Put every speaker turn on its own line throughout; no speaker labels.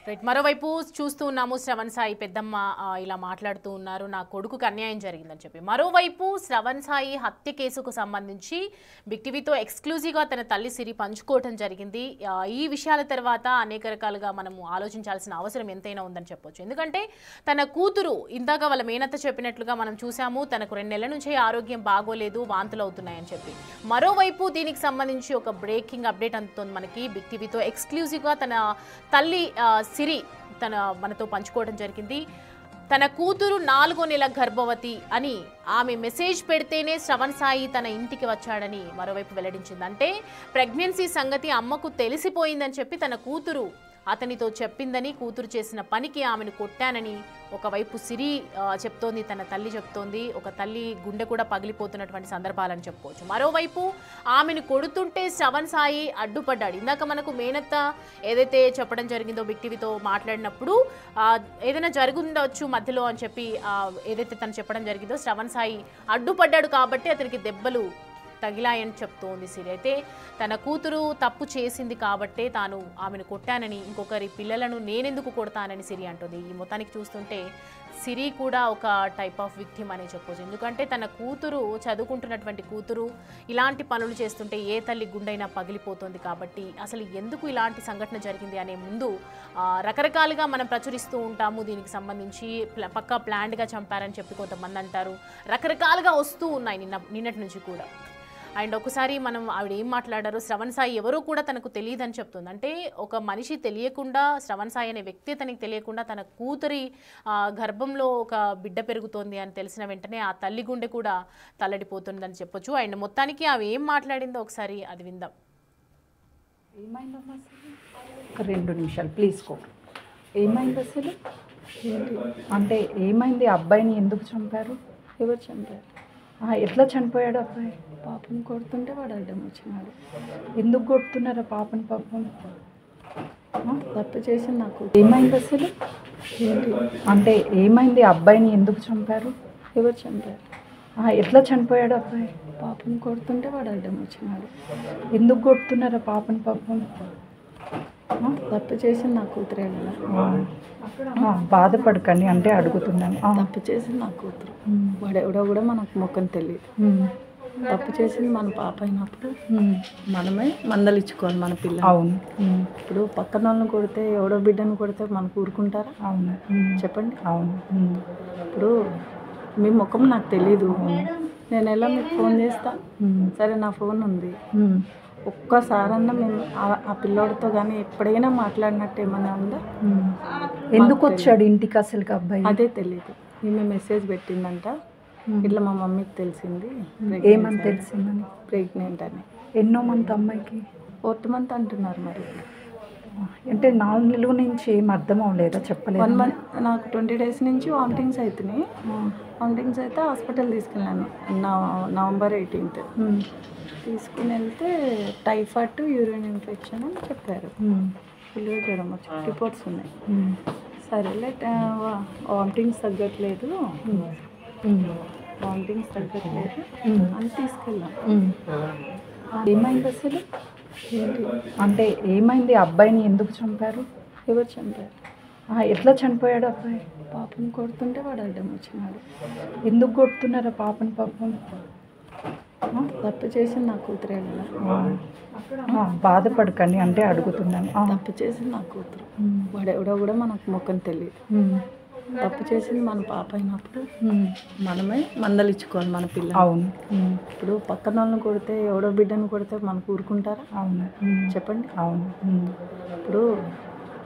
Right మరోవైపు చూస్తూ ఉన్నాము శ్రవణ్ సాయి పెద్దమ్మ ఇలా మాట్లాడుతూ ఉన్నారు నా కొడుకుకి అన్యాయం జరిగిందని చెప్పి. మరోవైపు శ్రవణ్ సాయి హత్య కేసుకు సంబంధించి బిగ్ టీవీతో ఎక్స్క్లూజివ్గా తన తల్లి సిరి పంచుకోవడం జరిగింది. ఈ విషయాల తర్వాత అనేక రకాలుగా మనము ఆలోచించాల్సిన అవసరం ఎంతైనా ఉందని చెప్పొచ్చు. ఎందుకంటే తన కూతురు ఇందాక వాళ్ళ మేనత్త చెప్పినట్లుగా మనం చూసాము, తనకు 2 నెలల నుంచే ఆరోగ్యం బాగోలేదు, వాంతులు అవుతున్నాయని చెప్పి. మరోవైపు దీనికి సంబంధించి ఒక బ్రేకింగ్ అప్డేట్ అందుతోంది మనకి. బిగ్ టీవీతో ఎక్స్క్లూజివ్గా తన తల్లి సిరి మనతో పంచుకోవడం జరిగింది. తన కూతురు 4వ నెల గర్భవతి అని ఆమె మెసేజ్ పెడితేనే శ్రవణ్ సాయి తన ఇంటికి వచ్చాడని మరోవైపు వెల్లడించింది. అంటే ప్రెగ్నెన్సీ సంగతి అమ్మకు తెలిసిపోయిందని చెప్పి తన కూతురు అతనితో చెప్పిందని, కూతురు చేసిన పనికి ఆమెను కొట్టానని ఒకవైపు సిరి చెప్తోంది, తన తల్లి చెప్తోంది. ఒక తల్లి గుండె కూడా పగిలిపోతున్నటువంటి సందర్భాలని చెప్పుకోవచ్చు. మరోవైపు ఆమెను కొడుతుంటే శ్రవణ్ సాయి అడ్డుపడ్డాడు. ఇందాక మనకు మేనత్త ఏదైతే చెప్పడం జరిగిందో బిగ్ టీవీతో మాట్లాడినప్పుడు ఏదైనా జరుగుండొచ్చు మధ్యలో అని చెప్పి ఏదైతే తను చెప్పడం జరిగిందో శ్రవణ్ సాయి అడ్డుపడ్డాడు కాబట్టి అతనికి దెబ్బలు తగిలాయని చెప్తోంది సిరి. అయితే తన కూతురు తప్పు చేసింది కాబట్టే తాను ఆమెను కొట్టానని, ఇంకొకరి పిల్లలను నేనెందుకు కొడతానని సిరి అంటుంది. ఈ మొత్తానికి చూస్తుంటే సిరి కూడా ఒక టైప్ ఆఫ్ విక్టిమ్ అనే చెప్పొచ్చు. ఎందుకంటే తన కూతురు, చదువుకుంటున్నటువంటి కూతురు ఇలాంటి పనులు చేస్తుంటే ఏ తల్లి గుండైనా పగిలిపోతుంది. కాబట్టి అసలు ఎందుకు ఇలాంటి సంఘటన జరిగింది అనే ముందు రకరకాలుగా మనం ప్రచురిస్తూ ఉంటాము. దీనికి సంబంధించి పక్కా ప్లాన్డ్గా చంపారని చెప్పి కొంతమంది అంటారు. రకరకాలుగా వస్తూ ఉన్నాయి నిన్నటి నుంచి కూడా. అండ్ ఒకసారి మనం ఆవిడ ఏం మాట్లాడారో, శ్రవణ్ సాయి ఎవరో కూడా తనకు తెలియదని చెప్తుంది. అంటే ఒక మనిషి తెలియకుండా, శ్రవణ్ సాయి అనే వ్యక్తి తనకి తెలియకుండా తన కూతురి గర్భంలో ఒక బిడ్డ పెరుగుతోంది అని తెలిసిన వెంటనే ఆ తల్లి గుండె కూడా తల్లడిపోతుందని చెప్పొచ్చు. అండ్ మొత్తానికి ఆమె ఏం మాట్లాడిందో ఒకసారి అది విందాం.
ఏమైందమ్మా అసలు? 2 నిమిషాలు ప్లీజ్ కో. ఏమైంది అసలు? అంటే ఏమైంది? అబ్బాయిని ఎందుకు చంపారు?
ఎవరు చంపారు?
ఎట్లా చనిపోయాడు అబ్బాయి?
పాపం కొడుతుంటే వాడు అడ్డం వచ్చినాడు.
ఎందుకు కొడుతున్నారా పాపని? పాపం
తప్పు చేసి నాకు.
ఏమైంది అసలు? అంటే ఏమైంది? అబ్బాయిని ఎందుకు చంపారు?
ఎవరు చంపారు?
ఎట్లా చనిపోయాడు అబ్బాయి?
పాపం కొడుతుంటే వాడు అడ్డం వచ్చినాడు.
ఎందుకు కొడుతున్నారా పాపని? పాపం
తప్పు చేసి నా కూతురే కదా.
బాధపడకండి, అంటే అడుగుతున్నాను.
తప్పు చేసింది నా కూతురు. వాడు ఎవడో కూడా మనకు మొక్కని తెలియదు. తప్పు చేసింది మన పాప అయినప్పుడు మనమే మందలిచ్చుకోవాలి మన పిల్లలు.
అవును.
ఇప్పుడు పక్కన వాళ్ళని కొడితే, ఎవడో బిడ్డను కొడితే మనకు ఊరుకుంటారా?
అవును
చెప్పండి.
అవును.
ఇప్పుడు మీ ముఖం నాకు తెలీదు, నేను ఎలా మీకు ఫోన్ చేస్తా? సరే నా ఫోన్ ఉంది, ఒక్కసారన్నా మేము ఆ పిల్లోడితో కానీ ఎప్పుడైనా మాట్లాడినట్టు ఏమన్నా ఉందా?
ఎందుకు వచ్చాడు ఇంటికి అసలు అబ్బాయి?
అదే తెలీదు. ఈమె మెసేజ్ పెట్టిందంట, ఇట్లా మా మమ్మీకి తెలిసింది.
ఏమని తెలిసిందని?
ప్రెగ్నెంట్ అని.
ఎన్నో మంత్ అమ్మాయికి?
4th month అంటున్నారు. మరి
అంటే 4 నెలల నుంచి ఏం అర్థం అవ్వలేదా? చెప్పలేదు.
1 month నాకు 20 days నుంచి వామిటింగ్స్ అవుతున్నాయి. వామిటింగ్స్ అయితే హాస్పిటల్ తీసుకెళ్ళాను November 18th. తీసుకుని వెళ్తే టైఫాయిడ్, యూరిన్ ఇన్ఫెక్షన్ అని చెప్పారు. ఫుల్గా జ్వరం వచ్చి రిపోర్ట్స్ ఉన్నాయి. సరేలే, వామిటింగ్స్ తగ్గట్లేదు అని తీసుకెళ్ళాం.
ఏమైంది అసలు? అంటే ఏమైంది? అబ్బాయిని ఎందుకు చంపారు?
ఎవరు చంపారు?
ఎట్లా చనిపోయాడు అబ్బాయి?
పాపం కొడుతుంటే వాడు అడ్డం వచ్చినాడు.
ఎందుకు కొడుతున్నారా పాపని? పాపం
తప్పు చేసి నా కూతురే కదా.
బాధపడకండి, అంటే అడుగుతున్నాను.
తప్పు చేసింది నా కూతురు. వాడు ఎవడో కూడా మనకు మొక్కని తెలియదు. తప్పు చేసింది మన పాప అయినప్పుడు మనమే మందలిచ్చుకోవాలి మన పిల్లలు.
అవును.
ఇప్పుడు పక్కన వాళ్ళని కొడితే, ఎవడో బిడ్డను కొడితే మనకు ఊరుకుంటారా?
అవును.
చెప్పండి.
అవును.
ఇప్పుడు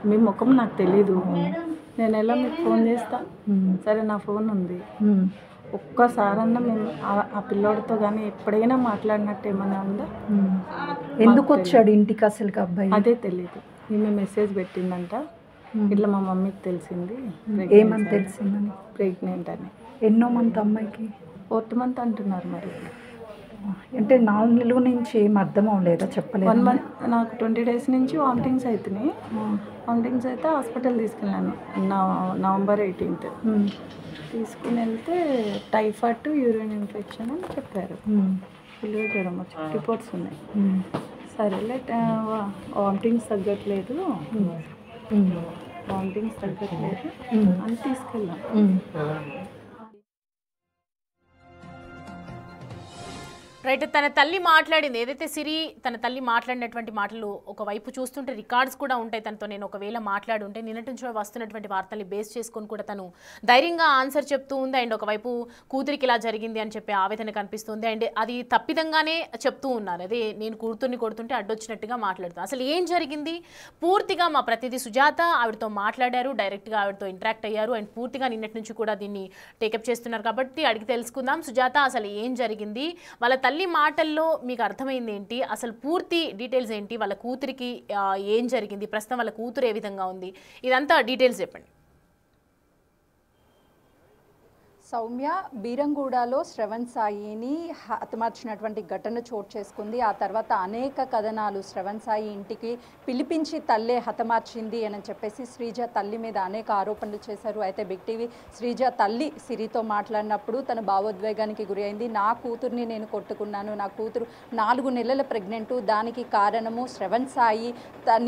మీ ముఖం నాకు తెలీదు, నేను ఎలా మీకు ఫోన్ చేస్తా? సరే నా ఫోన్ ఉంది, ఒక్కసారన్నా మేము ఆ పిల్లోడితో కానీ ఎప్పుడైనా మాట్లాడినట్టు ఏమన్నా ఉందా?
ఎందుకు వచ్చాడు ఇంటికి అసలు అబ్బాయి?
అదే తెలీదు. ఈమె మెసేజ్ పెట్టిందంట, ఇట్లా మా మమ్మీకి తెలిసింది.
ఏమని తెలిసిందని?
ప్రెగ్నెంట్ అని.
ఎన్నో మంత్ అమ్మాయికి?
4th month అంటున్నారు. మరి
అంటే 4 నెలల నుంచి ఏం అర్థం అవ్వలేదా? చెప్పలేదు.
1 month నాకు 20 days నుంచి వామిటింగ్స్ అవుతున్నాయి. వామిటింగ్స్ అయితే హాస్పిటల్ తీసుకెళ్ళాను November 18th. తీసుకుని వెళ్తే టైఫాయిడ్, యూరిన్ ఇన్ఫెక్షన్ అని చెప్పారు. ఫుల్గా జ్వరం వచ్చి రిపోర్ట్స్ ఉన్నాయి. సరేలే, వామిటింగ్స్ తగ్గట్లేదు వామిటింగ్స్ తగ్గట్లేదు అని తీసుకెళ్ళాం.
రైట్, తన తల్లి మాట్లాడింది ఏదైతే సిరి తన తల్లి మాట్లాడినటువంటి మాటలు ఒకవైపు చూస్తుంటే రికార్డ్స్ కూడా ఉంటాయి తనతో. నేను ఒకవేళ మాట్లాడుంటే నిన్నటి నుంచి వస్తున్నటువంటి వార్తల్ని బేస్ చేసుకొని కూడా తను ధైర్యంగా ఆన్సర్ చెప్తూ ఉంది. అండ్ ఒకవైపు కూతురికి ఇలా జరిగింది అని చెప్పి ఆవేదన కనిపిస్తుంది. అండ్ అది తప్పిదంగానే చెప్తూ ఉన్నారు, అదే నేను కూతుర్ని కొడుతుంటే అడ్డొచ్చినట్టుగా మాట్లాడుతాను. అసలు ఏం జరిగింది పూర్తిగా మా ప్రతినిధి సుజాత ఆవిడతో మాట్లాడారు, డైరెక్ట్గా ఆవిడతో ఇంటరాక్ట్ అయ్యారు. అండ్ పూర్తిగా నిన్నటి నుంచి కూడా దీన్ని టేకప్ చేస్తున్నారు కాబట్టి అడిగి తెలుసుకుందాం. సుజాత, అసలు ఏం జరిగింది, వాళ్ళ తల్లి మాటల్లో మీకు అర్థమైంది ఏంటి, అసలు పూర్తి డీటెయిల్స్ ఏంటి, వాళ్ళ కూతురికి ఏం జరిగింది, ప్రస్తుతం వాళ్ళ కూతురు ఏ విధంగా ఉంది, ఇదంతా డీటెయిల్స్ చెప్పండి.
సౌమ్య, బీరంగూడలో శ్రవణ్ సాయిని హతమార్చినటువంటి ఘటన చోటు చేసుకుంది. ఆ తర్వాత అనేక కథనాలు శ్రవణ్ సాయి ఇంటికి పిలిపించి తల్లే హతమార్చింది అని చెప్పేసి శ్రీజ తల్లి మీద అనేక ఆరోపణలు చేశారు. అయితే బిగ్ టీవీ శ్రీజ తల్లి సిరితో మాట్లాడినప్పుడు తన భావోద్వేగానికి గురి అయింది. నా కూతుర్ని నేను కొట్టుకున్నాను, నా కూతురు 4 నెలల ప్రెగ్నెంటు, దానికి కారణము శ్రవణ్ సాయి,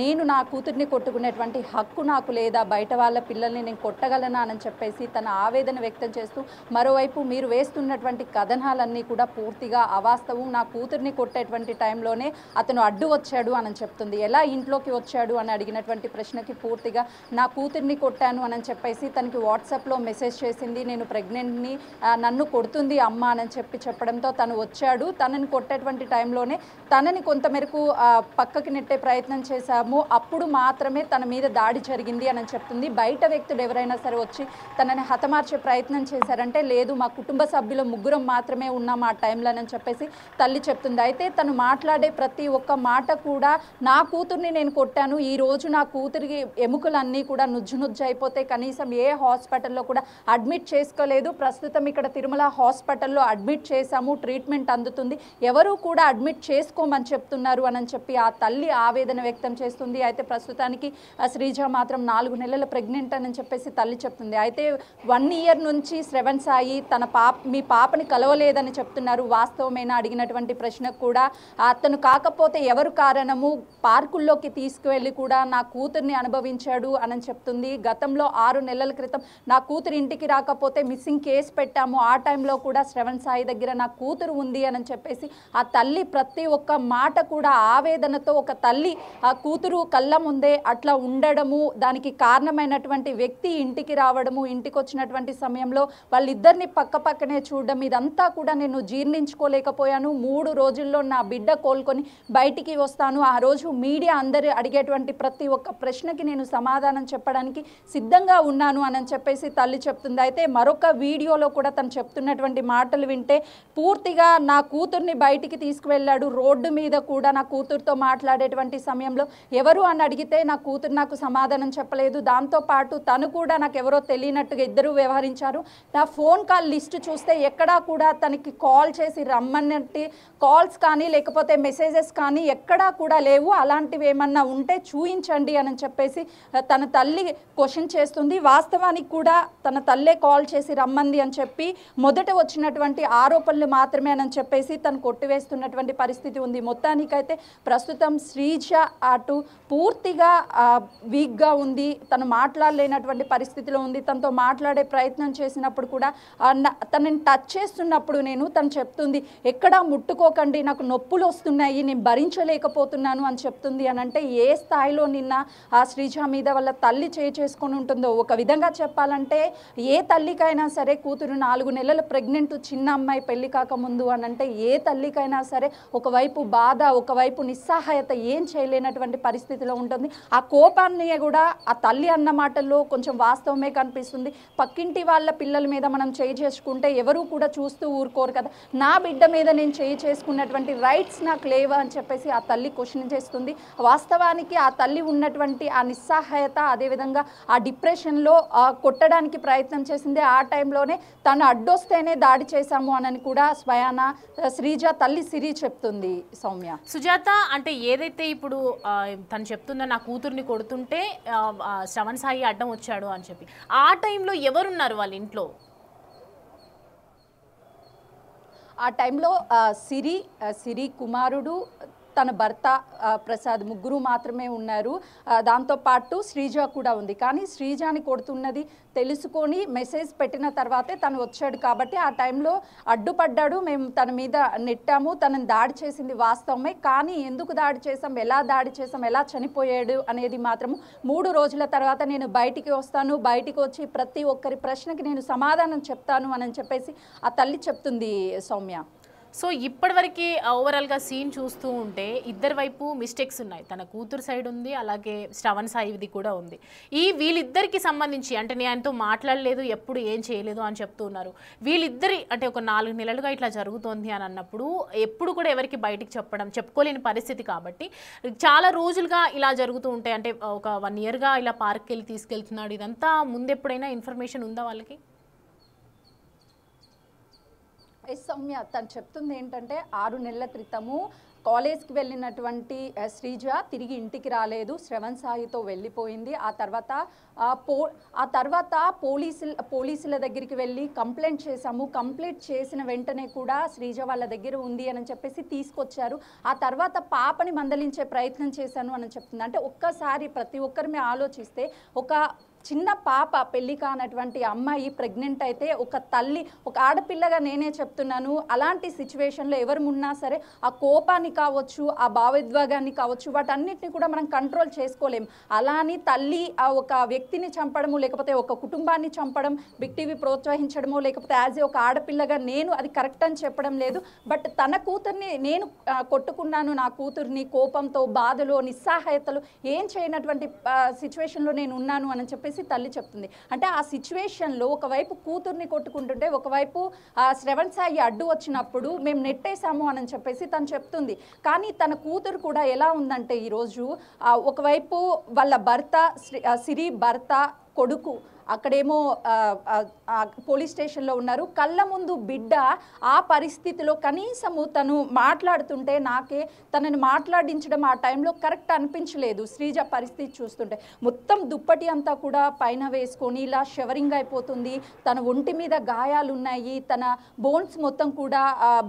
నేను నా కూతుర్ని కొట్టుకునేటువంటి హక్కు నాకు లేదా, బయట వాళ్ళ పిల్లల్ని నేను కొట్టగలనా అని చెప్పేసి తన ఆవేదన వ్యక్తం చేస్తూ, మరోవైపు మీరు వేస్తున్నటువంటి కథనాలన్నీ కూడా పూర్తిగా అవాస్తవం, నా కూతుర్ని కొట్టేటువంటి టైంలోనే అతను అడ్డు వచ్చాడు అని చెప్తుంది. ఎలా ఇంట్లోకి వచ్చాడు అని అడిగినటువంటి ప్రశ్నకి పూర్తిగా నా కూతుర్ని కొట్టాను అని చెప్పేసి తనకి వాట్సాప్లో మెసేజ్ చేసింది, నేను ప్రెగ్నెంట్ని, నన్ను కొడుతుంది అమ్మ అని చెప్పడంతో తను వచ్చాడు. తనని కొట్టేటువంటి టైంలోనే తనని కొంతమేరకు పక్కకి నెట్టే ప్రయత్నం చేశాము, అప్పుడు మాత్రమే తన మీద దాడి జరిగింది అని చెప్తుంది. బయట వ్యక్తులు ఎవరైనా సరే వచ్చి తనని హతమార్చే ప్రయత్నం చేశారంటే లేదు, మా కుటుంబ సభ్యులు 3 మాత్రమే ఉన్నాం ఆ టైంలో అని చెప్పేసి తల్లి చెప్తుంది. అయితే తను మాట్లాడే ప్రతి ఒక్క మాట కూడా నా కూతుర్ని నేను కొట్టాను, ఈ రోజు నా కూతురికి ఎముకలన్నీ కూడా నుజ్జు అయిపోతే కనీసం ఏ హాస్పిటల్లో కూడా అడ్మిట్ చేసుకోలేదు, ప్రస్తుతం ఇక్కడ తిరుమల హాస్పిటల్లో అడ్మిట్ చేశాము, ట్రీట్మెంట్ అందుతుంది, ఎవరు కూడా అడ్మిట్ చేసుకోమని చెప్తున్నారు అని చెప్పి ఆ తల్లి ఆవేదన వ్యక్తం చేస్తుంది. అయితే ప్రస్తుతానికి శ్రీజ మాత్రం 4 నెలల ప్రెగ్నెంట్ అని చెప్పేసి తల్లి చెప్తుంది. అయితే 1 ఇయర్ నుంచి శ్రవణ్ సాయి తన మీ పాపని కలవలేదని చెప్తున్నారు, వాస్తవమేనా అడిగినటువంటి ప్రశ్నకు కూడా అతను కాకపోతే ఎవరు కారణము, పార్కుల్లోకి తీసుకువెళ్ళి కూడా నా కూతుర్ని అనుభవించాడు అని చెప్తుంది. గతంలో 6 నెలల క్రితం నా కూతురు ఇంటికి రాకపోతే మిస్సింగ్ కేసు పెట్టాము, ఆ టైంలో కూడా శ్రవణ్ సాయి దగ్గర నా కూతురు ఉంది అని చెప్పేసి ఆ తల్లి ప్రతి ఒక్క మాట కూడా ఆవేదనతో, ఒక తల్లి ఆ కూతురు కళ్ళ ముందే అట్లా ఉండడము, దానికి కారణమైనటువంటి వ్యక్తి ఇంటికి రావడము, ఇంటికి వచ్చినటువంటి సమయంలో వాళ్ళిద్దరిని పక్కనే చూడడం, ఇదంతా కూడా నేను జీర్ణించుకోలేకపోయాను. 3 రోజుల్లో నా బిడ్డ కోలుకొని బయటికి వస్తాను, ఆ రోజు మీడియా అందరూ అడిగేటువంటి ప్రతి ఒక్క ప్రశ్నకి నేను సమాధానం చెప్పడానికి సిద్ధంగా ఉన్నాను అని చెప్పేసి తల్లి చెప్తుంది. అయితే మరొక వీడియోలో కూడా తను చెప్తున్నటువంటి మాటలు వింటే పూర్తిగా నా కూతుర్ని బయటికి తీసుకువెళ్ళాడు, రోడ్డు మీద కూడా నా కూతురుతో మాట్లాడేటువంటి సమయంలో ఎవరు అని అడిగితే నా కూతురు నాకు సమాధానం చెప్పలేదు, దాంతోపాటు తను కూడా నాకు ఎవరో తెలియనట్టుగా ఇద్దరు వ్యవహరించారు, నా ఫోన్ కాల్ లిస్ట్ చూస్తే ఎక్కడా కూడా తనకి కాల్ చేసి రమ్మన్నట్టు కాల్స్ కానీ లేకపోతే మెసేజెస్ కానీ ఎక్కడా కూడా లేవు, అలాంటివి ఏమన్నా ఉంటే చూయించండి అని చెప్పేసి తన తల్లి క్వశ్చన్ చేస్తుంది. వాస్తవానికి కూడా తన తల్లే కాల్ చేసి రమ్మంది అని చెప్పి మొదట వచ్చినటువంటి ఆరోపణలు మాత్రమే అని చెప్పేసి తను కొట్టివేస్తున్నటువంటి పరిస్థితి ఉంది. మొత్తానికైతే ప్రస్తుతం శ్రీజ అటు పూర్తిగా వీక్గా ఉంది, తను మాట్లాడలేనటువంటి పరిస్థితిలో ఉంది. తనతో మాట్లాడే ప్రయత్నం చేసినప్పుడు కూడా తనని టచ్ చేస్తున్నప్పుడు తను చెప్తుంది, ఎక్కడా ముట్టుకోకండి, నాకు నొప్పులు వస్తున్నాయి, నేను భరించలేకపోతున్నాను అని చెప్తుంది. అని అంటే ఏ స్థాయిలో నిన్న ఆ శ్రీజ మీద వాళ్ళ తల్లి చేసుకొని ఉంటుందో. ఒక విధంగా చెప్పాలంటే ఏ తల్లికైనా సరే కూతురు 4 నెలల ప్రెగ్నెంట్ చిన్న అమ్మాయి పెళ్లి కాకముందు అని అంటే ఏ తల్లికైనా సరే ఒకవైపు బాధ, ఒకవైపు నిస్సహాయత, ఏం చేయలేనటువంటి పరిస్థితిలో ఉంటుంది. ఆ కోపాన్ని కూడా ఆ తల్లి అన్న మాటల్లో కొంచెం వాస్తవమే కనిపిస్తుంది. పక్కింటి వాళ్ళ పిల్లల మీద మనం చేసుకుంటే ఎవరు కూడా చూస్తూ ఊరుకోరు కదా, నా బిడ్డ మీద నేను చేసుకున్నటువంటి రైట్స్ నాకు లేవా అని చెప్పేసి ఆ తల్లి క్వశ్చన్ చేస్తుంది. వాస్తవానికి ఆ తల్లి ఉన్నటువంటి ఆ నిస్సహాయత, అదేవిధంగా ఆ డిప్రెషన్లో కొట్టడానికి ప్రయత్నం చేసింది. ఆ టైంలోనే తను అడ్డొస్తేనే దాడి చేశాము అని కూడా స్వయాన శ్రీజ తల్లి సిరి చెప్తుంది. సౌమ్య,
సుజాత, అంటే ఏదైతే ఇప్పుడు తను చెప్తుందో నా కూతుర్ని కొడుతుంటే శ్రవణ్ సాయి అడ్డం వచ్చాడు అని చెప్పి, ఆ టైంలో ఎవరున్నారు వాళ్ళ ఇంట్లో?
ఆ టైంలో సిరి కుమారుడు, తన భర్త ప్రసాద్ ముగ్గురు మాత్రమే ఉన్నారు. దాంతోపాటు శ్రీజ కూడా ఉంది. కానీ శ్రీజాని కొడుతున్నది తెలుసుకొని మెసేజ్ పెట్టిన తర్వాతే తను వచ్చాడు కాబట్టి ఆ టైంలో అడ్డుపడ్డాడు. మేము తన మీద నెట్టాము, తనని దాడి చేసింది వాస్తవమే. కానీ ఎందుకు దాడి చేసాం, ఎలా దాడి చేసాం, ఎలా చనిపోయాడు అనేది మాత్రము 3 రోజుల తర్వాత నేను బయటికి వస్తాను, బయటికి వచ్చి ప్రతి ఒక్కరి ప్రశ్నకి నేను సమాధానం చెప్తాను అని చెప్పేసి ఆ తల్లి చెప్తుంది సౌమ్య.
సో ఇప్పటివరకు ఓవరాల్గా సీన్ చూస్తూ ఉంటే ఇద్దరి వైపు మిస్టేక్స్ ఉన్నాయి. తన కూతురు సైడ్ ఉంది, అలాగే శ్రవణ్ సాయిది కూడా ఉంది. వీళ్ళిద్దరికి సంబంధించి అంటే నేను ఆయనతో మాట్లాడలేదు, ఎప్పుడు ఏం చేయలేదు అని చెప్తూ ఉన్నారు. వీళ్ళిద్దరి అంటే ఒక 4 నెలలుగా ఇట్లా జరుగుతోంది అని అన్నప్పుడు ఎప్పుడు కూడా ఎవరికి బయటికి చెప్పుకోలేని పరిస్థితి కాబట్టి చాలా రోజులుగా ఇలా జరుగుతూ ఉంటాయి. అంటే ఒక 1 ఇయర్గా ఇలా పార్క్కి వెళ్ళి తీసుకెళ్తున్నాడు. ఇదంతా ముందెప్పుడైనా ఇన్ఫర్మేషన్ ఉందా వాళ్ళకి?
సౌమ్య తను చెప్తుంది ఏంటంటే 6 నెలల క్రితము కాలేజ్కి వెళ్ళినటువంటి శ్రీజ తిరిగి ఇంటికి రాలేదు, శ్రవణ్ సాయితో వెళ్ళిపోయింది. ఆ తర్వాత పోలీసుల దగ్గరికి వెళ్ళి కంప్లైంట్ చేశాము. కంప్లైంట్ చేసిన వెంటనే కూడా శ్రీజ వాళ్ళ దగ్గర ఉంది అని చెప్పేసి తీసుకొచ్చారు. ఆ తర్వాత పాపని మందలించే ప్రయత్నం చేశాను అని చెప్తుంది. అంటే ఒక్కసారి ప్రతి ఒక్కరిని ఆలోచిస్తే ఒక చిన్న పాప పెళ్లి కానటువంటి అమ్మాయి ప్రెగ్నెంట్ అయితే ఒక తల్లి, ఒక ఆడపిల్లగా నేనే చెప్తున్నాను, అలాంటి సిచ్యువేషన్లో ఎవరు ఉన్నా సరే ఆ కోపాన్ని కావచ్చు, ఆ భావోద్వేగాన్ని కావచ్చు, వాటన్నిటిని కూడా మనం కంట్రోల్ చేసుకోలేం. అలా అని తల్లి ఒక వ్యక్తిని చంపడము, లేకపోతే ఒక కుటుంబాన్ని చంపడం, బిగ్ టీవీ ప్రోత్సహించడమో, లేకపోతే యాజ్ ఏ ఒక ఆడపిల్లగా నేను అది కరెక్ట్ అని చెప్పడం లేదు. బట్ తన కూతుర్ని నేను కొట్టుకున్నాను, నా కూతుర్ని కోపంతో, బాధలో, నిస్సహాయతలో ఏం చేయనటువంటి సిచ్యువేషన్లో నేను ఉన్నాను అని చెప్పి తల్లి చెప్తుంది. అంటే ఆ సిచ్యువేషన్లో ఒకవైపు కూతుర్ని కొట్టుకుంటుంటే ఒకవైపు శ్రవణ్ సాయి అడ్డు వచ్చినప్పుడు మేము నెట్టేశాము అని చెప్పేసి తను చెప్తుంది. కానీ తన కూతురు కూడా ఎలా ఉందంటే ఈరోజు ఒకవైపు వాళ్ళ భర్త సిరి భర్త కొడుకు అక్కడేమో పోలీస్ స్టేషన్లో ఉన్నారు, కళ్ళ ముందు బిడ్డ ఆ పరిస్థితిలో కనీసము తను మాట్లాడుతుంటే నాకే తనని మాట్లాడించడం ఆ టైంలో కరెక్ట్ అనిపించలేదు. శ్రీజ పరిస్థితి చూస్తుంటే మొత్తం దుప్పటి అంతా కూడా పైన వేసుకొని ఇలా షవరింగ్ అయిపోతుంది, తన ఒంటి మీద గాయాలు ఉన్నాయి, తన బోన్స్ మొత్తం కూడా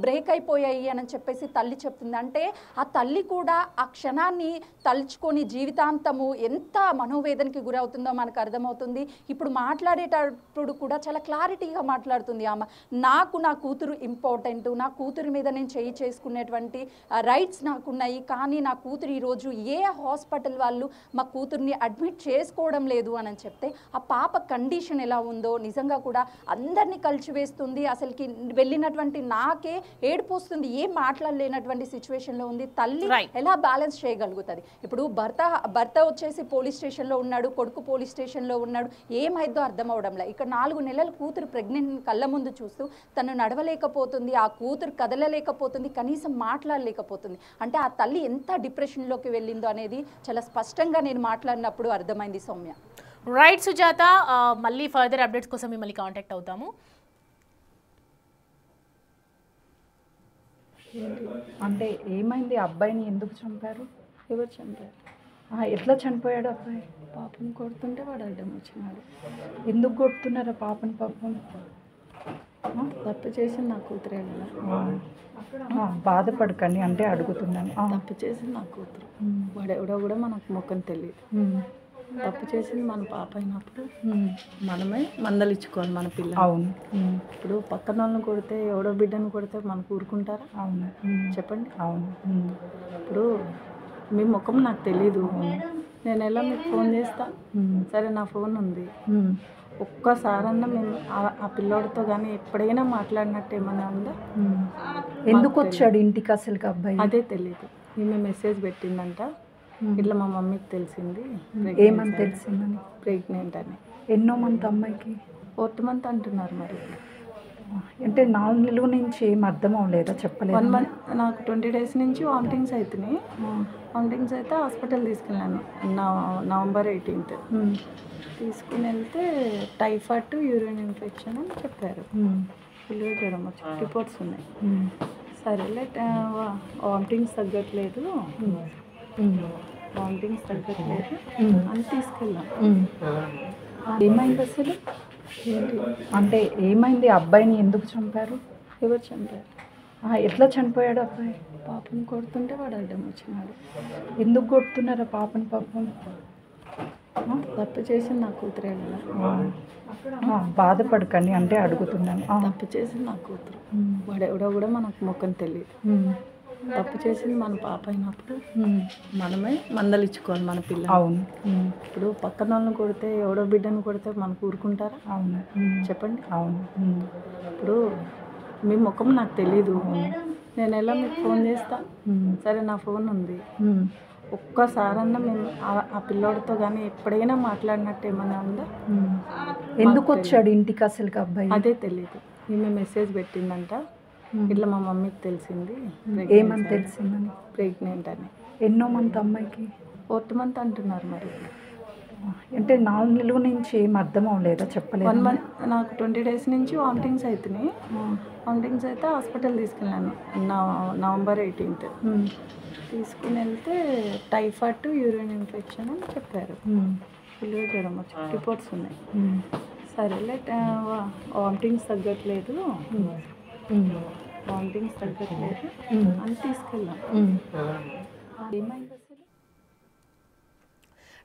బ్రేక్ అయిపోయాయి అని చెప్పేసి తల్లి చెప్తుంది. అంటే ఆ తల్లి కూడా ఆ క్షణాన్ని తలుచుకొని జీవితాంతము ఎంత మనోవేదనకి గురవుతుందో మనకు అర్థమవుతుంది. ఇప్పుడు మాట్లాడేటప్పుడు కూడా చాలా క్లారిటీగా మాట్లాడుతుంది ఆమె. నాకు నా కూతురు ఇంపార్టెంట్, నా కూతురు మీద నేను చేసుకునేటువంటి రైట్స్ నాకున్నాయి. కానీ నా కూతురు ఈరోజు ఏ హాస్పిటల్ వాళ్ళు మా కూతుర్ని అడ్మిట్ చేసుకోవడం లేదు అని చెప్తే ఆ పాప కండిషన్ ఎలా ఉందో నిజంగా కూడా అందరినీ కలిసివేస్తుంది. అసలుకి వెళ్ళినటువంటి నాకే ఏడుపు వస్తుంది, ఏం మాట్లాడలేనటువంటి సిచ్యువేషన్లో ఉంది. తల్లి ఎలా బ్యాలెన్స్ చేయగలుగుతుంది? ఇప్పుడు భర్త వచ్చేసి పోలీస్ స్టేషన్లో ఉన్నాడు, కొడుకు పోలీస్ స్టేషన్లో ఉన్నాడు, ఏమైందో అర్థం అవడంలే. ఇక్కడ 4 నెలల కూతురు ప్రెగ్నెంట్ కళ్ళ ముందు చూస్తూ తను నడవలేకపోతుంది, ఆ కూతురు కదలలేకపోతుంది, కనీసం మాట్లాడలేకపోతుంది. అంటే ఆ తల్లి ఎంత డిప్రెషన్లోకి వెళ్ళిందో అనేది చాలా స్పష్టంగా నేను మాట్లాడినప్పుడు అర్థమైంది సౌమ్య.
రైట్ సుజాత, మళ్ళీ ఫర్దర్ అప్డేట్స్ కోసం మిమ్మల్ని కాంటాక్ట్ అవుతాము.
అంటే ఏమైంది, అబ్బాయిని ఎందుకు చంపారు, ఎవరు చంపారు, ఎట్లా చనిపోయాడు అబ్బాయి? పాపను కొడుతుంటే వాడు అడ్డం వచ్చినాడు. ఎందుకు కొడుతున్నారు పాపని? పాపం తప్పు చేసింది నా కూతురే కదా. బాధపడకండి అంటే అడుగుతున్నాను. తప్పు చేసింది నా కూతురు, వాడు ఎవడో కూడా మనకు ముఖం తెలియదు. తప్పు చేసింది మన పాప అయినప్పుడు మనమే మందలిచ్చుకోవాలి మన పిల్ల. అవును, ఇప్పుడు పక్కన వాళ్ళని కొడితే, ఎవడో బిడ్డను కొడితే మనకు ఊరుకుంటారా? అవును, చెప్పండి. అవును, ఇప్పుడు మీ ముఖం నాకు తెలీదు, నేను ఎలా మీకు ఫోన్ చేస్తా? సరే, నా ఫోన్ ఉంది, ఒక్కసారన్నా మేము ఆ పిల్లోడితో కానీ ఎప్పుడైనా మాట్లాడినట్టు ఏమైనా ఉందా? ఎందుకు వచ్చాడు ఇంటికి అసలు అబ్బాయి? అదే తెలీదు. ఈమె మెసేజ్ పెట్టిందంట, ఇట్లా మా మమ్మీకి తెలిసింది. ఏమని తెలిసిందని? ప్రెగ్నెంట్ అని. ఎన్నో మంత్ అమ్మాయికి? 4th మంత్ అంటున్నారు. మరి అంటే 4 నెలల నుంచి ఏం అర్థం అవ్వలేదా? చెప్పలేదు. 1 month నాకు 20 days నుంచి వామిటింగ్స్ అవుతున్నాయి. వామిటింగ్స్ అయితే హాస్పిటల్ తీసుకెళ్ళాను నవంబర్ 18th. తీసుకుని వెళ్తే టైఫాయిడ్, యూరిన్ ఇన్ఫెక్షన్ అని చెప్పారు. ఫుల్గా జ్వరం వచ్చి రిపోర్ట్స్ ఉన్నాయి. సరేలే, వామిటింగ్స్ తగ్గట్లేదు అని తీసుకెళ్ళాం. ఏమైంది అసలు? అంటే ఏమైంది, అబ్బాయిని ఎందుకు చంపారు, ఎవరు చంపారు?
ఎట్లా చనిపోయాడు అబ్బాయి?
పాపను కొడుతుంటే వాడు అడ్డం వచ్చినాడు.
ఎందుకు కొడుతున్నారా పాపని? పాపం
తప్పు చేసింది నా కూతురే కదా.
బాధపడకండి అంటే అడుగుతున్నాను.
తప్పు చేసింది నా కూతురు. వాడు ఎవడో కూడా మనకు మొక్కని తెలియదు. తప్పు చేసింది మన పాప అయినప్పుడు మనమే మందలిచ్చుకోవాలి మన పిల్ల.
అవును.
ఇప్పుడు పక్కన వాళ్ళని కొడితే ఎవడో బిడ్డను కొడితే మనకు ఊరుకుంటారా?
అవును.
చెప్పండి.
అవును.
ఇప్పుడు మీ ముఖం నాకు తెలీదు, నేను ఎలా మీకు ఫోన్ చేస్తా? సరే నా ఫోన్ ఉంది, ఒక్కసారన్నా మేము ఆ పిల్లోడితో కానీ ఎప్పుడైనా మాట్లాడినట్టు ఏమన్నా ఉందా?
ఎందుకు వచ్చాడు ఇంటికి అసలు అబ్బాయి?
అదే తెలీదు. ఈమె మెసేజ్ పెట్టిందంట, ఇట్లా మా మమ్మీకి తెలిసింది.
ఏమని తెలిసిందని?
ప్రెగ్నెంట్ అని.
ఎన్నో మంత్ అమ్మాయికి?
4th month అంటున్నారు. మరి
అంటే 4 నెలల నుంచి ఏం అర్థం అవ్వలేదా? చెప్పలేదు.
1 month నాకు 20 days నుంచి వామిటింగ్స్ అవుతున్నాయి. వామిటింగ్స్ అయితే హాస్పిటల్ తీసుకెళ్ళాను November 18th. తీసుకుని వెళ్తే టైఫాయిడ్, యూరిన్ ఇన్ఫెక్షన్ అని చెప్పారు. ఫుల్గా జ్వరం వచ్చి రిపోర్ట్స్ ఉన్నాయి. సరేలే, వామిటింగ్స్ తగ్గట్లేదు అని తీసుకెళ్ళాం. ఏమైంది?